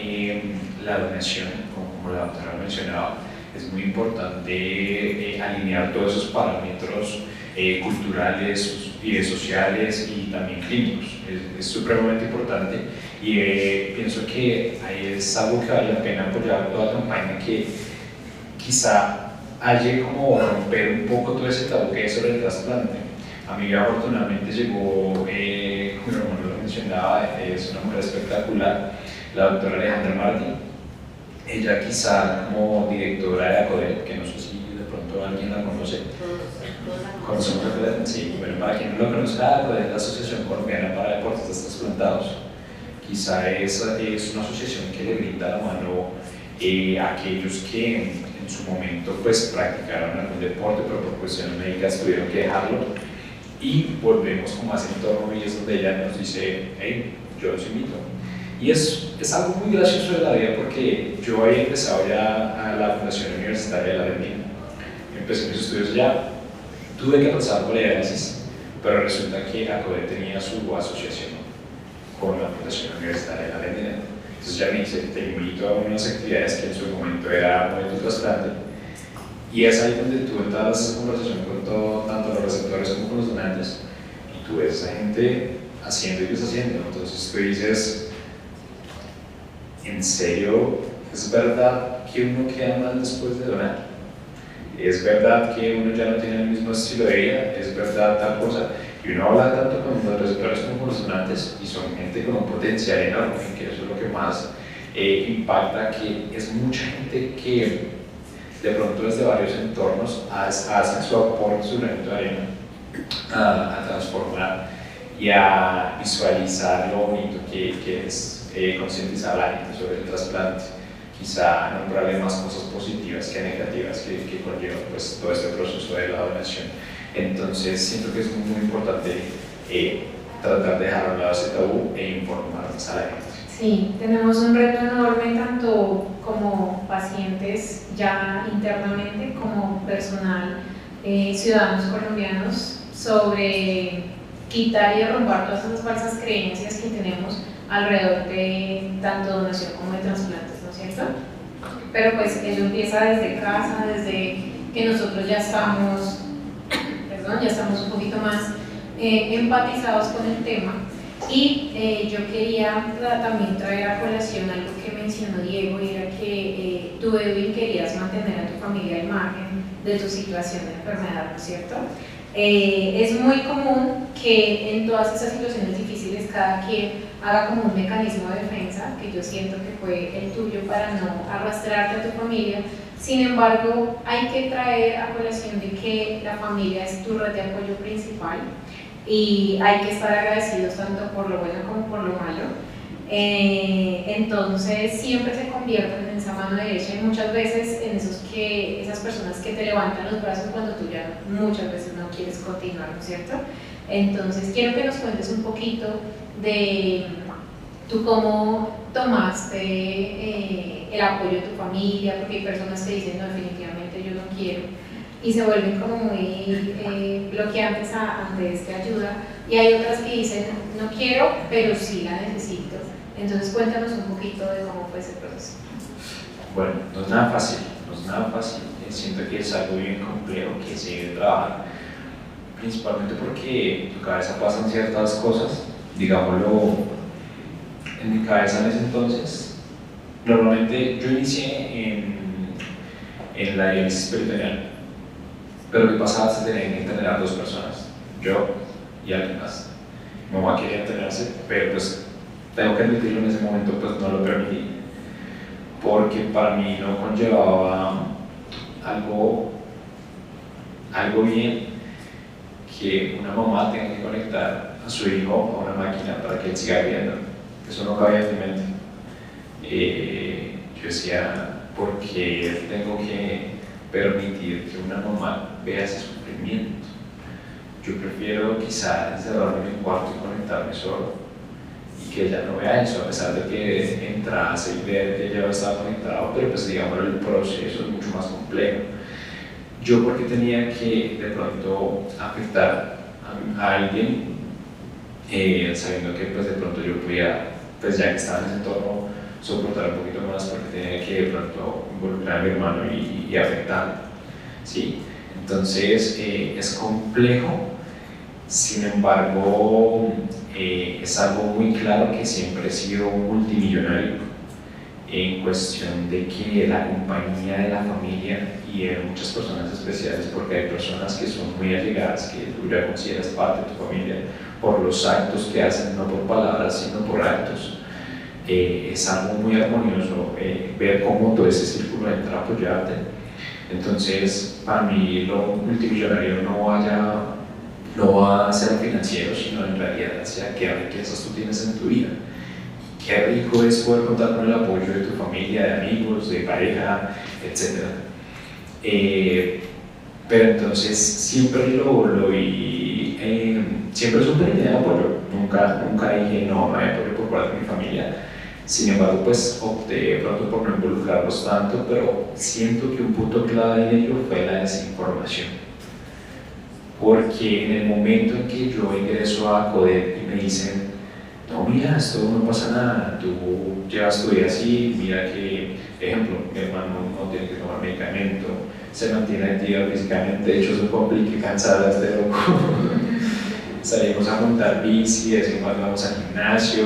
la donación, como la doctora mencionaba. Es muy importante alinear todos esos parámetros culturales y sociales y también clínicos. Es supremamente importante y pienso que ahí es algo que vale la pena apoyar toda campaña que quizá haya como romper un poco todo ese tabú que hay sobre el trasplante. A mí afortunadamente llegó, como lo mencionaba, es una mujer espectacular, la doctora Alejandra Martín. Ella quizá como directora de ACODEL, que no sé si de pronto alguien la conoce. Sí, bueno, para quien no lo conozca, ACODEL es la Asociación Colombiana para Deportistas Trasplantados. Quizá es una asociación que le brinda la mano a aquellos que en su momento pues practicaron algún deporte, pero por cuestiones médicas tuvieron que dejarlo. Y volvemos como a ese entorno y es donde ella nos dice, hey, yo los invito. Y es algo muy gracioso de la vida porque yo había empezado ya a la Fundación Universitaria de la Argentina. Empecé mis estudios ya, tuve que pasar por diálisis, pero resulta que ACODE tenía su asociación con la Fundación Universitaria de la Argentina. Entonces ya me dice, te invito a unas actividades que en su momento era movimiento trasplante. Y es ahí donde tú entras esa conversación con todo, tanto los receptores como con los donantes, y tú ves a esa gente haciendo y deshaciendo. Entonces tú dices, ¿en serio es verdad que uno queda mal después de donar? ¿Es verdad que uno ya no tiene el mismo estilo de vida? ¿Es verdad tal cosa? Y uno habla tanto con los receptores como con los donantes y son gente con un potencial enorme, que eso es lo que más impacta, que es mucha gente que de pronto desde varios entornos hacen su aporte, su granito de arena a transformar y a visualizar lo bonito que es concientizar a la gente sobre el trasplante, quizá nombrarle más cosas positivas que negativas que conlleva pues, todo este proceso de la donación. Entonces siento que es muy importante tratar de dejar a un lado ese tabú e informar más a la gente. Sí, tenemos un reto enorme tanto como pacientes ya internamente como personal, ciudadanos colombianos, sobre quitar y derrumbar todas esas falsas creencias que tenemos alrededor de tanto donación como de trasplantes, ¿no es cierto? Pero pues eso empieza desde casa, desde que nosotros ya estamos un poquito más empatizados con el tema. Y yo quería también traer a colación algo que mencionó Diego, y era que tú, Edwin, querías mantener a tu familia al margen de tu situación de enfermedad, ¿no es cierto? Es muy común que en todas esas situaciones difíciles cada quien haga como un mecanismo de defensa, que yo siento que fue el tuyo para no arrastrarte a tu familia. Sin embargo, hay que traer a colación de que la familia es tu red de apoyo principal y hay que estar agradecidos tanto por lo bueno como por lo malo. Entonces siempre se convierten en esa mano derecha y muchas veces en esas personas que te levantan los brazos cuando tú ya muchas veces no quieres continuar, ¿no es cierto? Entonces quiero que nos cuentes un poquito de tú cómo tomaste el apoyo de tu familia, porque hay personas que dicen no, definitivamente yo no quiero, y se vuelven como muy bloqueantes ante esta ayuda, y hay otras que dicen no quiero, pero sí la necesito. Entonces cuéntanos un poquito de cómo fue ese proceso. Bueno, no es nada fácil, siento que es algo bien complejo que se debe trabajar, principalmente porque en tu cabeza pasan ciertas cosas, digámoslo, en mi cabeza en ese entonces. Normalmente yo inicié en la diálisis peritoneal, pero mi pasaba se tenía que internar a 2 personas, yo y alguien más. Mi mamá quería internarse, pero pues tengo que admitirlo, en ese momento pues no lo permití, porque para mí no conllevaba algo bien que una mamá tenga que conectar a su hijo a una máquina para que él siga viviendo. Eso no cabía en mi mente. Yo decía, ¿por qué tengo que permitir que una mamá vea ese sufrimiento? Yo prefiero quizá encerrarme en mi cuarto y conectarme solo y que ella no vea eso, a pesar de que entrase y vea que ella estaba conectado, pero pues digamos el proceso es mucho más complejo. Yo porque tenía que de pronto afectar a alguien, sabiendo que pues de pronto yo podía, pues ya que estaba en ese entorno, soportar un poquito más, porque tenía que de pronto involucrar a mi hermano y afectarlo, ¿sí? Entonces es complejo, sin embargo es algo muy claro que siempre he sido multimillonario en cuestión de que la compañía de la familia y de muchas personas especiales, porque hay personas que son muy allegadas, que tú ya consideras parte de tu familia por los actos que hacen, no por palabras sino por actos. Es algo muy armonioso ver cómo todo ese círculo entra a apoyarte. Entonces para mí lo multimillonario no va a ser financiero, sino en realidad hacia qué riquezas tú tienes en tu vida. Qué rico es poder contar con el apoyo de tu familia, de amigos, de pareja, etc. Pero entonces siempre lo vi, siempre supe que tenía apoyo, nunca dije no hay apoyo por parte de mi familia, Sin embargo, pues opté de pronto por no involucrarlos tanto, pero siento que un punto clave en ello fue la desinformación. Porque en el momento en que yo ingreso a CODEP y me dicen, no, mira, esto no pasa nada, tú llevas tu vida así, mira que, ejemplo, mi hermano no tiene que tomar medicamento, se mantiene activa físicamente, de hecho es un complique cansada este loco. Salimos a montar bici, de vez en cuando vamos al gimnasio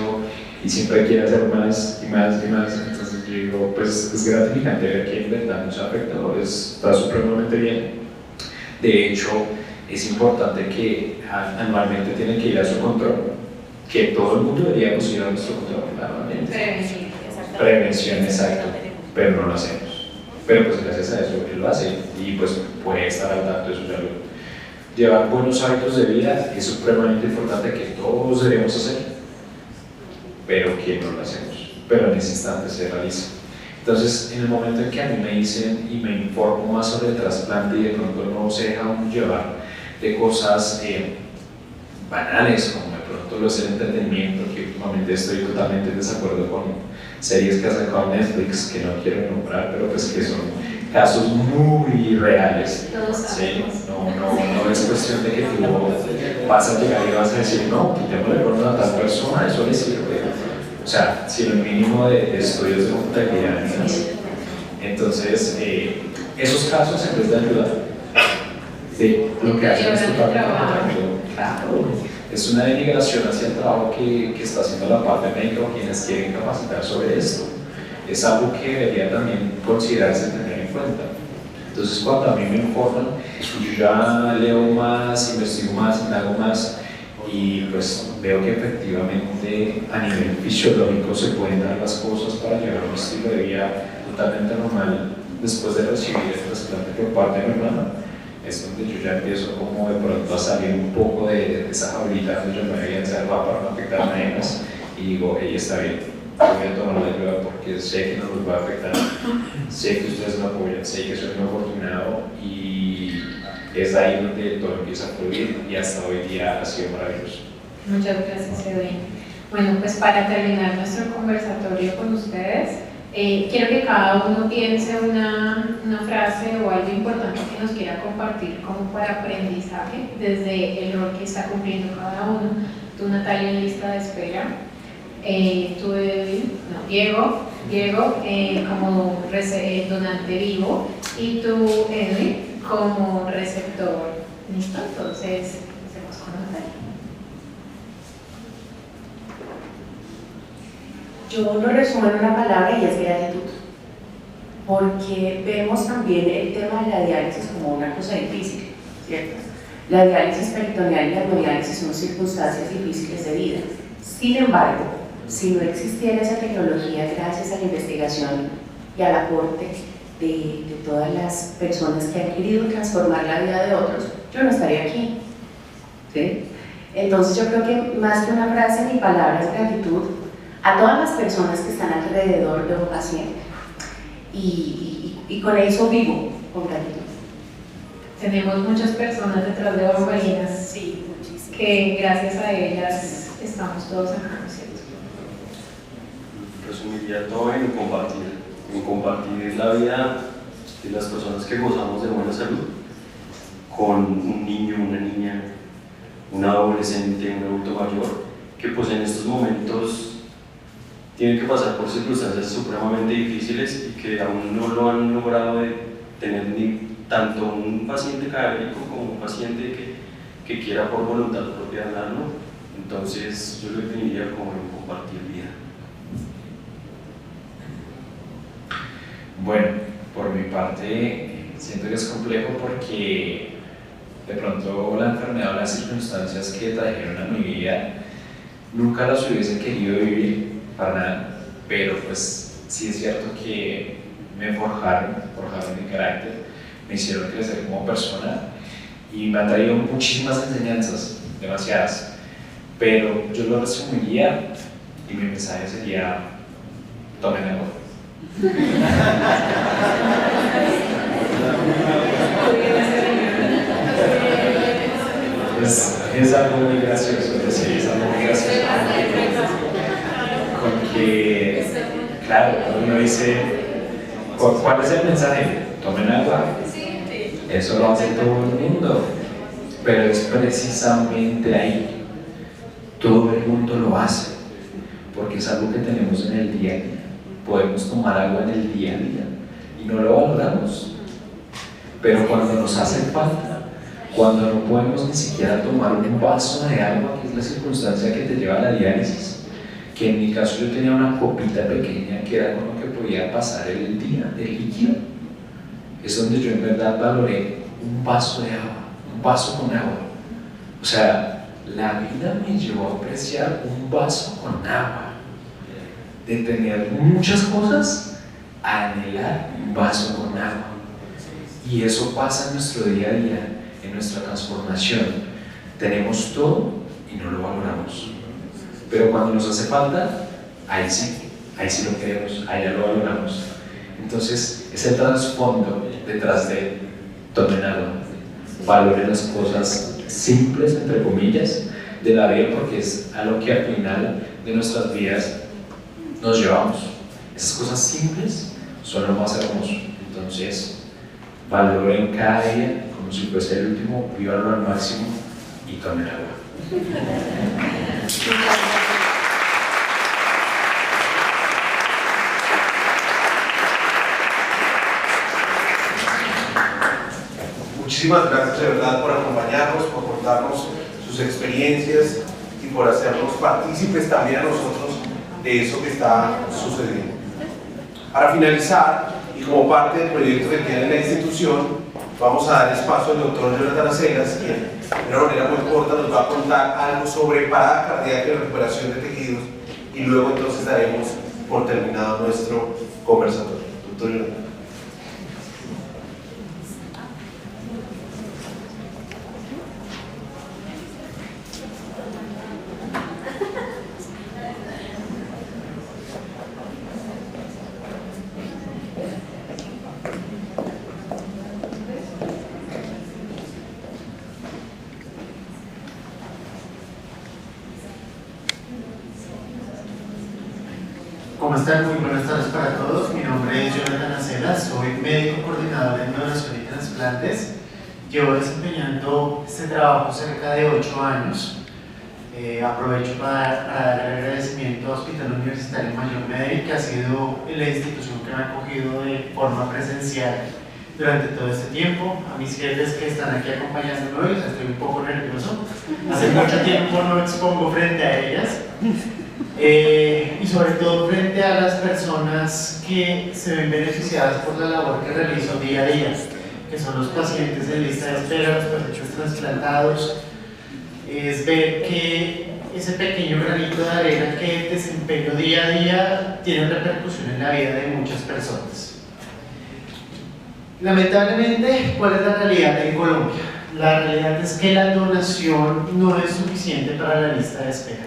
y siempre quiere hacer más y más y más. Entonces yo digo, pues es gratificante ver que en verdad nos ha afectado, está supremamente bien. De hecho, es importante que anualmente tienen que ir a su control, que todo el mundo debería ir a nuestro control anualmente. Prevención, exacto, pero no lo hacemos. Pero pues gracias a eso él lo hace y pues puede estar al tanto de su salud. Llevar buenos hábitos de vida es supremamente importante que todos debemos hacer, pero que no lo hacemos, pero en ese instante se realiza. Entonces, en el momento en que a mí me dicen y me informo más sobre el trasplante y de pronto no se deja uno llevar de cosas banales, como de pronto lo es el entretenimiento, que últimamente estoy totalmente en desacuerdo con series que ha sacado Netflix, que no quiero nombrar, pero pues que son casos muy reales. ¿Sí? No es cuestión de que tú vas a llegar y vas a decir, no, quitémosle por a tal persona, eso le sirve. O sea, si el mínimo de estudios de contabilidad. Entonces, esos casos en vez de ayudar, lo que hacen es totalmente es una denigración hacia el trabajo que está haciendo la parte médica o quienes quieren capacitar sobre esto. Es algo que debería también considerarse tener en cuenta. Entonces, cuando a mí me informan, yo ya leo más, investigo más, hago más y pues veo que efectivamente a nivel fisiológico se pueden dar las cosas para llevar un estilo de vida totalmente normal después de recibir el trasplante por parte de mi hermano. Es donde yo ya empiezo como de pronto a salir un poco de esa jaulita donde yo me había encerrado para no afectar a nadie más y digo, hey, está bien, voy a tomar la ayuda porque sé que no nos va a afectar, sé que ustedes me apoyan, sé que soy un afortunado y es ahí donde todo empieza a fluir y hasta hoy día ha sido maravilloso. Muchas gracias, Edwin. Bueno, pues para terminar nuestro conversatorio con ustedes, quiero que cada uno piense una frase o algo importante que nos quiera compartir como para aprendizaje desde el rol que está cumpliendo cada uno. Tú, Natalia, en lista de espera. Tú, Edwin, no, Diego como donante vivo y tú, Edwin, como receptor. ¿Listo? Entonces, empecemos con Natalia. Yo lo resumo en una palabra y es gratitud, porque vemos también el tema de la diálisis como una cosa difícil, ¿cierto? La diálisis peritoneal y la hemodiálisis son circunstancias difíciles de vida. Sin embargo, si no existiera esa tecnología, gracias a la investigación y al aporte de todas las personas que han querido transformar la vida de otros, yo no estaría aquí, ¿sí? Entonces yo creo que más que una frase ni palabras, gratitud a todas las personas que están alrededor de un paciente y con eso vivo, con gratitud. Tenemos muchas personas detrás de bambalinas, Sí, muchísimas. que gracias a ellas estamos todos acá, ¿cierto? Resumiría todo en compartir la vida de las personas que gozamos de buena salud con un niño, una niña, un adolescente, un adulto mayor, que pues en estos momentos tienen que pasar por circunstancias supremamente difíciles y que aún no lo han logrado de tener ni tanto un paciente cadavérico como un paciente que quiera por voluntad propia darlo. Entonces yo lo definiría como en compartir vida. Bueno, por mi parte, siento que es complejo porque de pronto la enfermedad o las circunstancias que trajeron a mi vida nunca las hubiese querido vivir para nada, pero pues sí es cierto que me forjaron mi carácter, me hicieron crecer como persona y me han traído muchísimas enseñanzas, demasiadas, pero yo lo resumiría y mi mensaje sería: tomen agua. Es algo muy gracioso, es algo muy gracioso con que Claro, uno dice, ¿cuál es el mensaje? Tomen agua. Eso lo hace todo el mundo. Pero es precisamente ahí. Todo el mundo lo hace. Porque es algo que tenemos en el día a día. Podemos tomar agua en el día a día y no lo valoramos. Pero cuando nos hace falta, cuando no podemos ni siquiera tomar un vaso de agua, que es la circunstancia que te lleva a la diálisis, que en mi caso yo tenía una copita pequeña que era con lo que podía pasar el día, el líquido, es donde yo en verdad valoré un vaso de agua, un vaso con agua. O sea, la vida me llevó a apreciar un vaso con agua, de tener muchas cosas a anhelar un vaso con agua. Y eso pasa en nuestro día a día, en nuestra transformación. Tenemos todo y no lo valoramos. Pero cuando nos hace falta, ahí sí lo queremos, ahí ya lo valoramos. Entonces, es el trasfondo detrás de tomen agua. Valoren las cosas simples, entre comillas, de la vida, porque es a lo que al final de nuestras vidas nos llevamos. Esas cosas simples son lo más hermoso. Entonces, valoren cada día como si fuese el último, vívanlo al máximo y tomen agua. Muchísimas gracias de verdad por acompañarnos, por contarnos sus experiencias y por hacernos partícipes también a nosotros de eso que está sucediendo. Para finalizar, y como parte del proyecto que tiene la institución, vamos a dar espacio al doctor Jonathan Acelas, quien de una manera muy corta nos va a contar algo sobre parada cardíaca y recuperación de tejidos, y luego entonces daremos por terminado nuestro conversatorio. Doctor Jonathan. ¿Cómo están? Muy buenas tardes para todos. Mi nombre es Jonathan Acelas, soy médico coordinador en donación y trasplantes. Llevo desempeñando este trabajo cerca de 8 años. Aprovecho para dar el agradecimiento a Hospital Universitario Mayor Medellín, que ha sido la institución que me ha acogido de forma presencial durante todo este tiempo. A mis jefes que están aquí acompañándome hoy, estoy un poco nervioso. Hace mucho tiempo no expongo frente a ellas. Y sobre todo frente a las personas que se ven beneficiadas por la labor que realizo día a día, que son los pacientes de lista de espera, los pacientes trasplantados. Es ver que ese pequeño granito de arena que desempeño día a día tiene repercusión en la vida de muchas personas. Lamentablemente, ¿cuál es la realidad en Colombia? La realidad es que la donación no es suficiente para la lista de espera.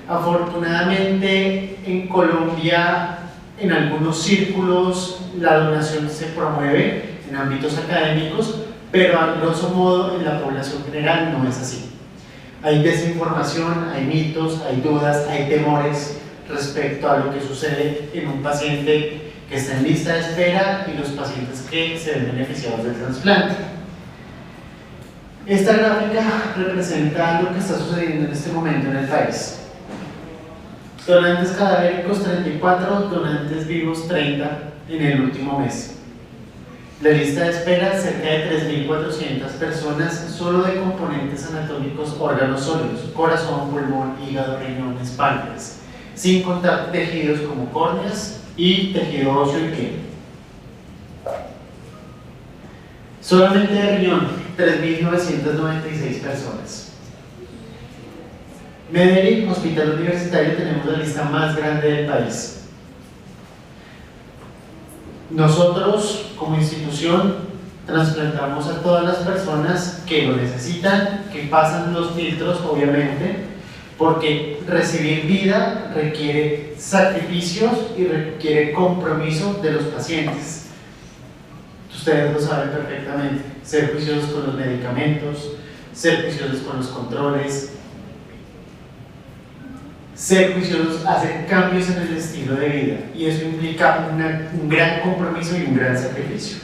Afortunadamente, en Colombia, en algunos círculos, la donación se promueve en ámbitos académicos, pero a grosso modo en la población general no es así. Hay desinformación, hay mitos, hay dudas, hay temores respecto a lo que sucede en un paciente que está en lista de espera y los pacientes que se ven beneficiados del trasplante. Esta gráfica representa lo que está sucediendo en este momento en el país. Donantes cadavéricos 34, donantes vivos 30 en el último mes. La lista de espera, cerca de 3.400 personas solo de componentes anatómicos órganos sólidos, corazón, pulmón, hígado, riñones, páncreas, sin contar tejidos como córneas y tejido óseo y piel. Solamente de riñón, 3.996 personas. Medellín, Hospital Universitario, tenemos la lista más grande del país. Nosotros, como institución, trasplantamos a todas las personas que lo necesitan, que pasan los filtros, obviamente, porque recibir vida requiere sacrificios y requiere compromiso de los pacientes. Ustedes lo saben perfectamente, ser juiciosos con los medicamentos, ser juiciosos con los controles, ser juiciosos, hacer cambios en el estilo de vida, y eso implica un gran compromiso y un gran sacrificio.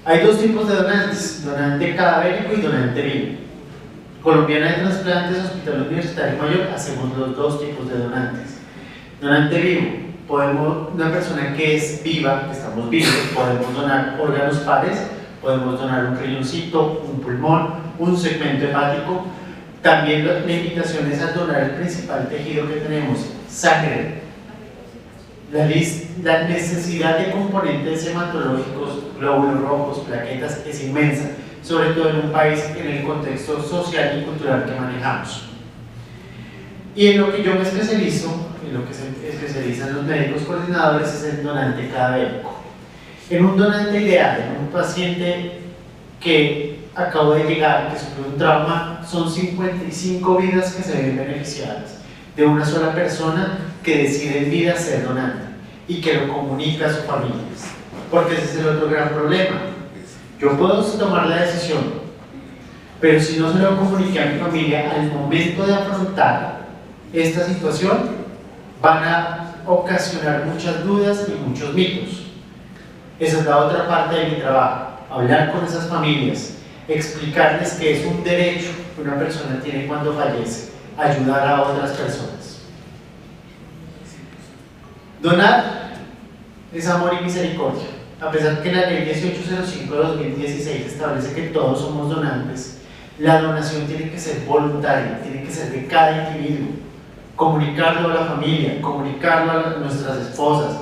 Hay dos tipos de donantes: donante cadavérico y donante vivo. Colombiana de Trasplantes Hospital Universitario Mayor hacemos los dos tipos de donantes. Donante vivo, una persona que es viva, que estamos vivos, podemos donar órganos pares, podemos donar un riñoncito, un pulmón, un segmento hepático. También la invitación es a donar el principal tejido que tenemos, sangre. La necesidad de componentes hematológicos, glóbulos rojos, plaquetas es inmensa, sobre todo en un país en el contexto social y cultural que manejamos. Y en lo que yo me especializo, en lo que se especializan los médicos coordinadores, es el donante cadavérico. En un donante ideal, en un paciente que acabo de llegar, que sufrió un trauma, son 55 vidas que se ven beneficiadas de una sola persona que decide en vida ser donante y que lo comunica a sus familias, porque ese es el otro gran problema. Yo puedo tomar la decisión, pero si no se lo comuniqué a mi familia al momento de afrontar esta situación, van a ocasionar muchas dudas y muchos mitos. Esa es la otra parte de mi trabajo, hablar con esas familias, explicarles que es un derecho que una persona tiene cuando fallece, ayudar a otras personas. Donar es amor y misericordia. A pesar que la ley 1805 de 2016 establece que todos somos donantes, la donación tiene que ser voluntaria, tiene que ser de cada individuo. Comunicarlo a la familia, comunicarlo a nuestras esposas,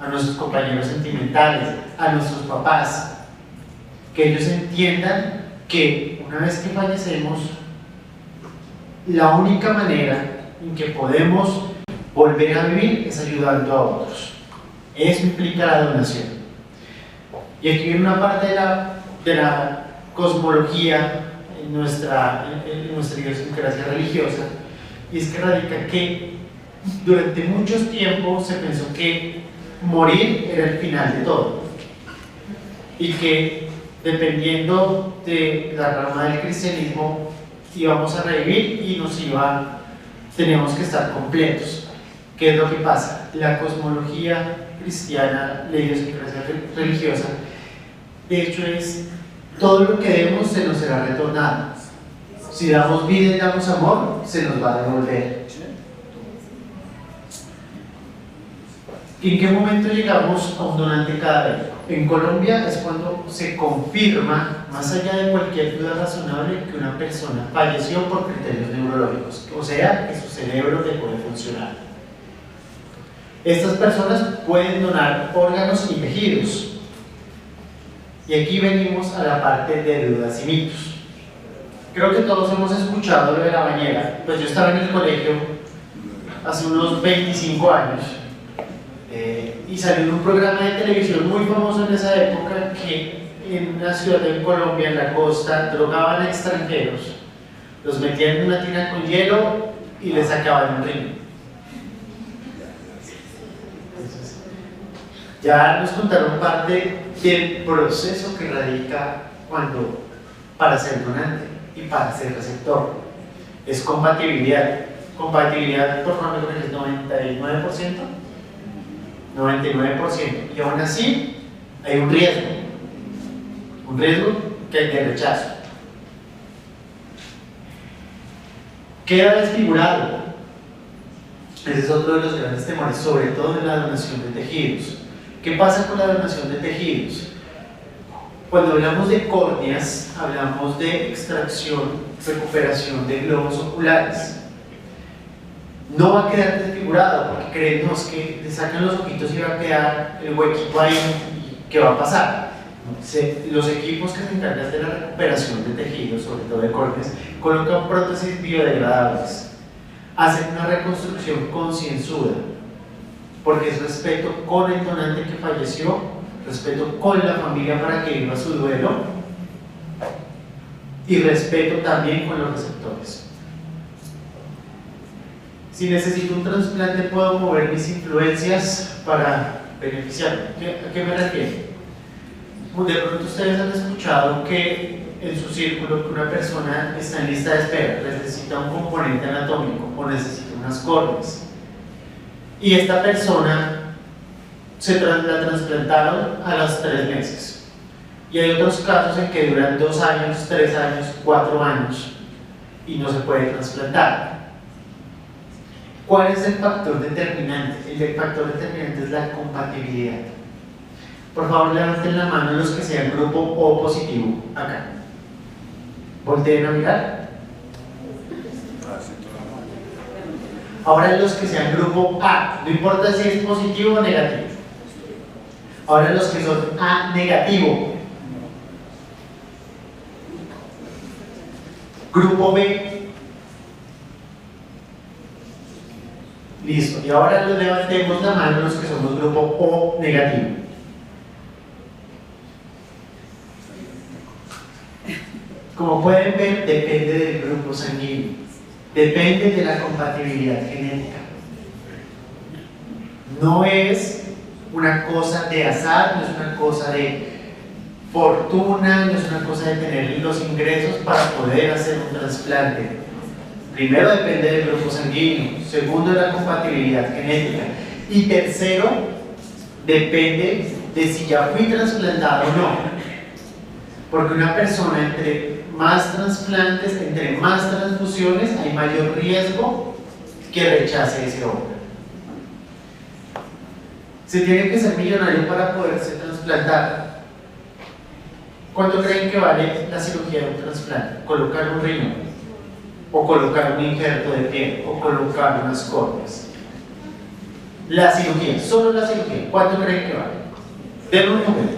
a nuestros compañeros sentimentales, a nuestros papás, que ellos entiendan que una vez que fallecemos, la única manera en que podemos volver a vivir es ayudando a otros. Eso implica la donación. Y aquí viene una parte de la cosmología en nuestra idiosincrasia religiosa, y es que radica que durante muchos tiempos se pensó que morir era el final de todo, y que dependiendo de la rama del cristianismo íbamos a revivir y teníamos que estar completos. ¿Qué es lo que pasa? La cosmología cristiana, la idiosincrasia religiosa, de hecho es todo lo que demos se nos será retornado. Si damos vida y damos amor, se nos va a devolver. ¿En qué momento llegamos a un donante cadavérico? En Colombia es cuando se confirma, más allá de cualquier duda razonable, que una persona falleció por criterios neurológicos, o sea, que su cerebro dejó de funcionar. Estas personas pueden donar órganos y tejidos. Y aquí venimos a la parte de dudas y mitos. Creo que todos hemos escuchado lo de la bañera. Pues yo estaba en el colegio hace unos 25 años y salió en un programa de televisión muy famoso en esa época que en una ciudad de Colombia, en la costa, drogaban a extranjeros, los metían en una tina con hielo y les sacaban un riñón. Ya nos contaron parte del proceso que radica para ser donante y para ser receptor. Es compatibilidad. Compatibilidad, por favor, es 99%. 99%. Y aún así, hay un riesgo que hay de rechazo. Queda desfigurado. Ese es otro de los grandes temores, sobre todo en la donación de tejidos. ¿Qué pasa con la donación de tejidos? Cuando hablamos de córneas, hablamos de extracción, recuperación de globos oculares. No va a quedar desfigurado porque creemos que le sacan los ojitos y va a quedar el huequito ahí. ¿Qué va a pasar? Los equipos que se encargan de la recuperación de tejidos, sobre todo de córneas, colocan prótesis biodegradables, hacen una reconstrucción concienzuda, porque es respeto con el donante que falleció, respeto con la familia para que viva su duelo y respeto también con los receptores. Si necesito un trasplante, puedo mover mis influencias para beneficiarme. ¿A qué me refiero? De pronto ustedes han escuchado que en su círculo que una persona está en lista de espera, necesita un componente anatómico o necesita unas córneas, y esta persona la trasplantaron a los 3 meses. Y hay otros casos en que duran 2 años, 3 años, 4 años y no se puede trasplantar. ¿Cuál es el factor determinante? El factor determinante es la compatibilidad. Por favor, levanten la mano los que sean grupo O positivo. Acá. Volteen a mirar. Ahora los que sean grupo A, no importa si es positivo o negativo. Ahora los que son A negativo. Grupo B. Listo. Y ahora levantemos la mano los que somos grupo O negativo. Como pueden ver, depende del grupo sanguíneo, depende de la compatibilidad genética. No es una cosa de azar, no es una cosa de fortuna, no es una cosa de tener los ingresos para poder hacer un trasplante. Primero depende del grupo sanguíneo, segundo de la compatibilidad genética y tercero depende de si ya fui trasplantado o no. Porque una persona entre más trasplantes, entre más transfusiones, hay mayor riesgo que rechace ese órgano. Se tiene que ser millonario para poderse trasplantar. ¿Cuánto creen que vale la cirugía de un trasplante? Colocar un riñón, o colocar un injerto de piel, o colocar unas córneas. La cirugía, solo la cirugía, ¿cuánto creen que vale? Denme un número.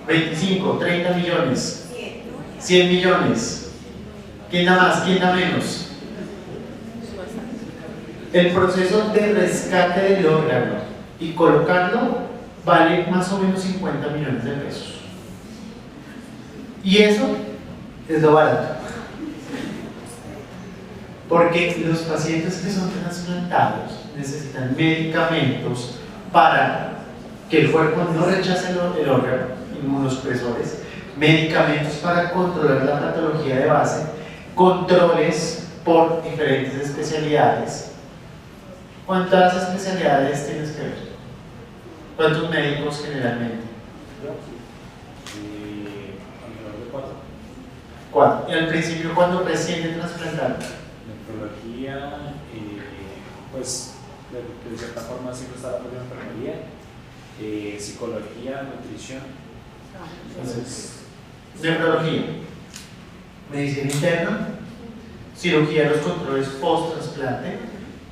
25, 30 millones, 100 millones. ¿Quién da más? ¿Quién da menos? El proceso de rescate del órgano y colocarlo vale más o menos 50 millones de pesos. Y eso es lo barato. Porque los pacientes que son trasplantados necesitan medicamentos para que el cuerpo no rechace el órgano, inmunosupresores, medicamentos para controlar la patología de base, controles por diferentes especialidades. ¿Cuántas especialidades tienes que ver? ¿Cuántos médicos generalmente? Alrededor de 4. 4. Y al principio, ¿cuándo recién te trasplantaron? Nefrología, pues de cierta forma siempre está la propia enfermería, psicología, nutrición. Entonces, Nefrología, medicina interna, cirugía de los controles post-trasplante,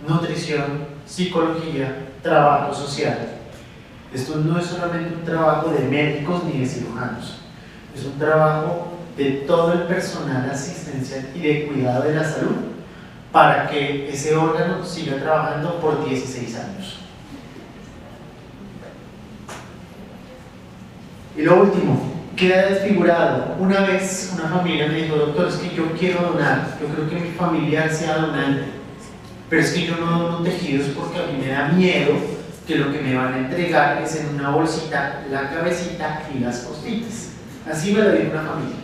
nutrición, psicología, trabajo social. Esto no es solamente un trabajo de médicos ni de cirujanos, es un trabajo de todo el personal asistencial y de cuidado de la salud para que ese órgano siga trabajando por 16 años. Y lo último, queda desfigurado. Una vez una familia me dijo: doctor, es que yo quiero donar, yo creo que mi familiar sea donante, pero es que yo no dono tejidos porque a mí me da miedo que lo que me van a entregar es en una bolsita la cabecita y las costillas. Así me lo dijo una familia.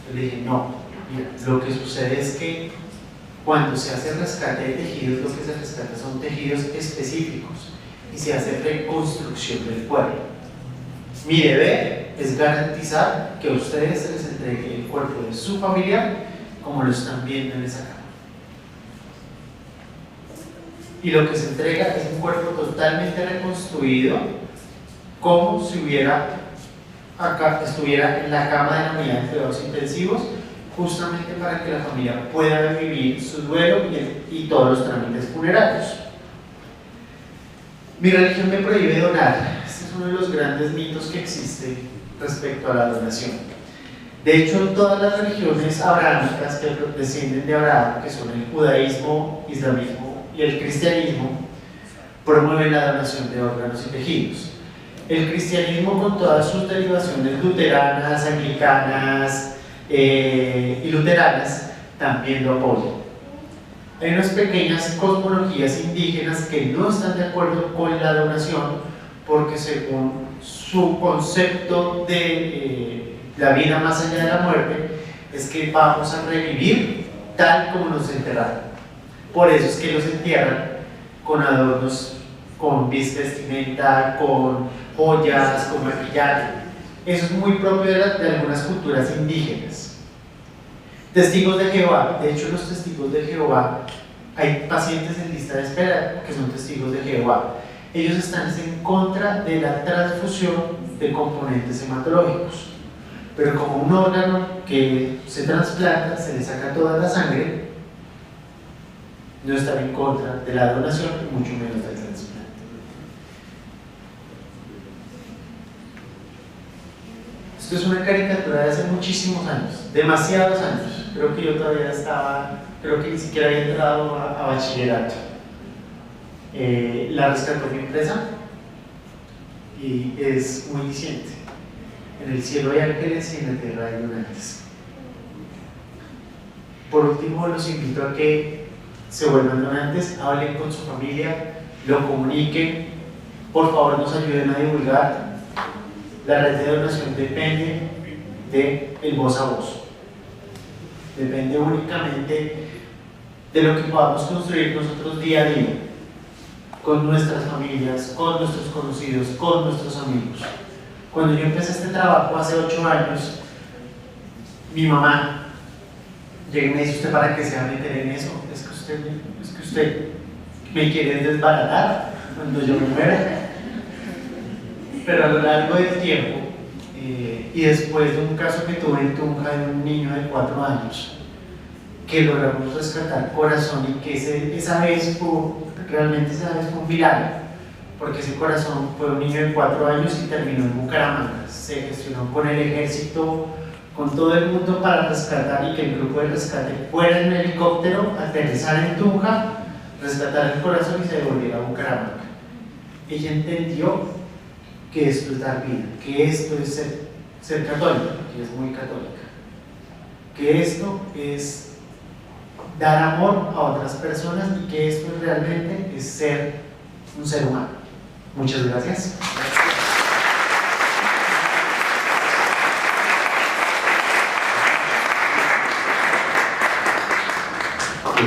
Yo le dije: no, mira, lo que sucede es que cuando se hace rescate de tejidos, lo que se rescata son tejidos específicos y se hace reconstrucción del cuerpo. Mi deber es garantizar que a ustedes se les entregue el cuerpo de su familiar como lo están viendo en esa cama. Y lo que se entrega es un cuerpo totalmente reconstruido, como si estuviera en la cama de la unidad de cuidados intensivos, justamente para que la familia pueda vivir su duelo y todos los trámites funerarios. Mi religión me prohíbe donar. Este es uno de los grandes mitos que existe respecto a la donación. De hecho, todas las religiones abrahámicas que descienden de Abraham, que son el judaísmo, islamismo y el cristianismo, promueven la donación de órganos y tejidos. El cristianismo, con todas sus derivaciones luteranas, anglicanas y luteranas, también lo apoya. Hay unas pequeñas cosmologías indígenas que no están de acuerdo con la donación porque según su concepto de la vida más allá de la muerte, es que vamos a revivir tal como nos enterraron. Por eso es que los entierran con adornos, con vestimenta, con joyas, con maquillaje. Eso es muy propio de algunas culturas indígenas. Testigos de Jehová, de hecho los testigos de Jehová, hay pacientes en lista de espera que son testigos de Jehová. Ellos están en contra de la transfusión de componentes hematológicos, pero como un órgano que se trasplanta, se le saca toda la sangre, no están en contra de la donación y mucho menos del trasplante. Esto es una caricatura de hace muchísimos años, demasiados años. Creo que yo todavía creo que ni siquiera había entrado a bachillerato. La rescató mi empresa y es muy diciente. En el cielo hay ángeles y en la tierra hay donantes. Por último, los invito a que se vuelvan donantes, hablen con su familia, lo comuniquen, por favor nos ayuden a divulgar. La red de donación depende del voz a voz, depende únicamente de lo que podamos construir nosotros día a día, con nuestras familias, con nuestros conocidos, con nuestros amigos. Cuando yo empecé este trabajo hace 8 años, mi mamá llega y me dice: ¿usted para qué se va a meter en eso? Es que usted me quiere desbaratar cuando yo me muera. Pero a lo largo del tiempo, y después de un caso que tuve en Tunja de un niño de 4 años, que logramos rescatar corazón y que esa vez fue un milagro, porque ese corazón fue un niño de 4 años y terminó en Bucaramanga. Se gestionó con el ejército, con todo el mundo para rescatar y que el grupo de rescate fuera en helicóptero, aterrizar en Tunja, rescatar el corazón y se devolviera a Bucaramanga. Ella entendió que esto es dar vida, que esto es ser católica, que es muy católica, que esto es dar amor a otras personas y que esto realmente es ser un ser humano. Muchas gracias.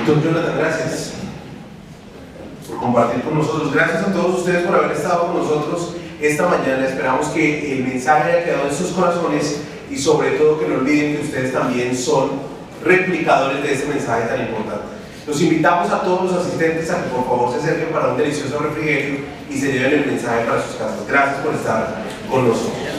Doctor Jonathan, gracias por compartir con nosotros. Gracias a todos ustedes por haber estado con nosotros esta mañana. Esperamos que el mensaje haya quedado en sus corazones y sobre todo que no olviden que ustedes también son replicadores de este mensaje tan importante. Los invitamos a todos los asistentes a que por favor se acerquen para un delicioso refrigerio y se lleven el mensaje para sus casas. Gracias por estar con nosotros.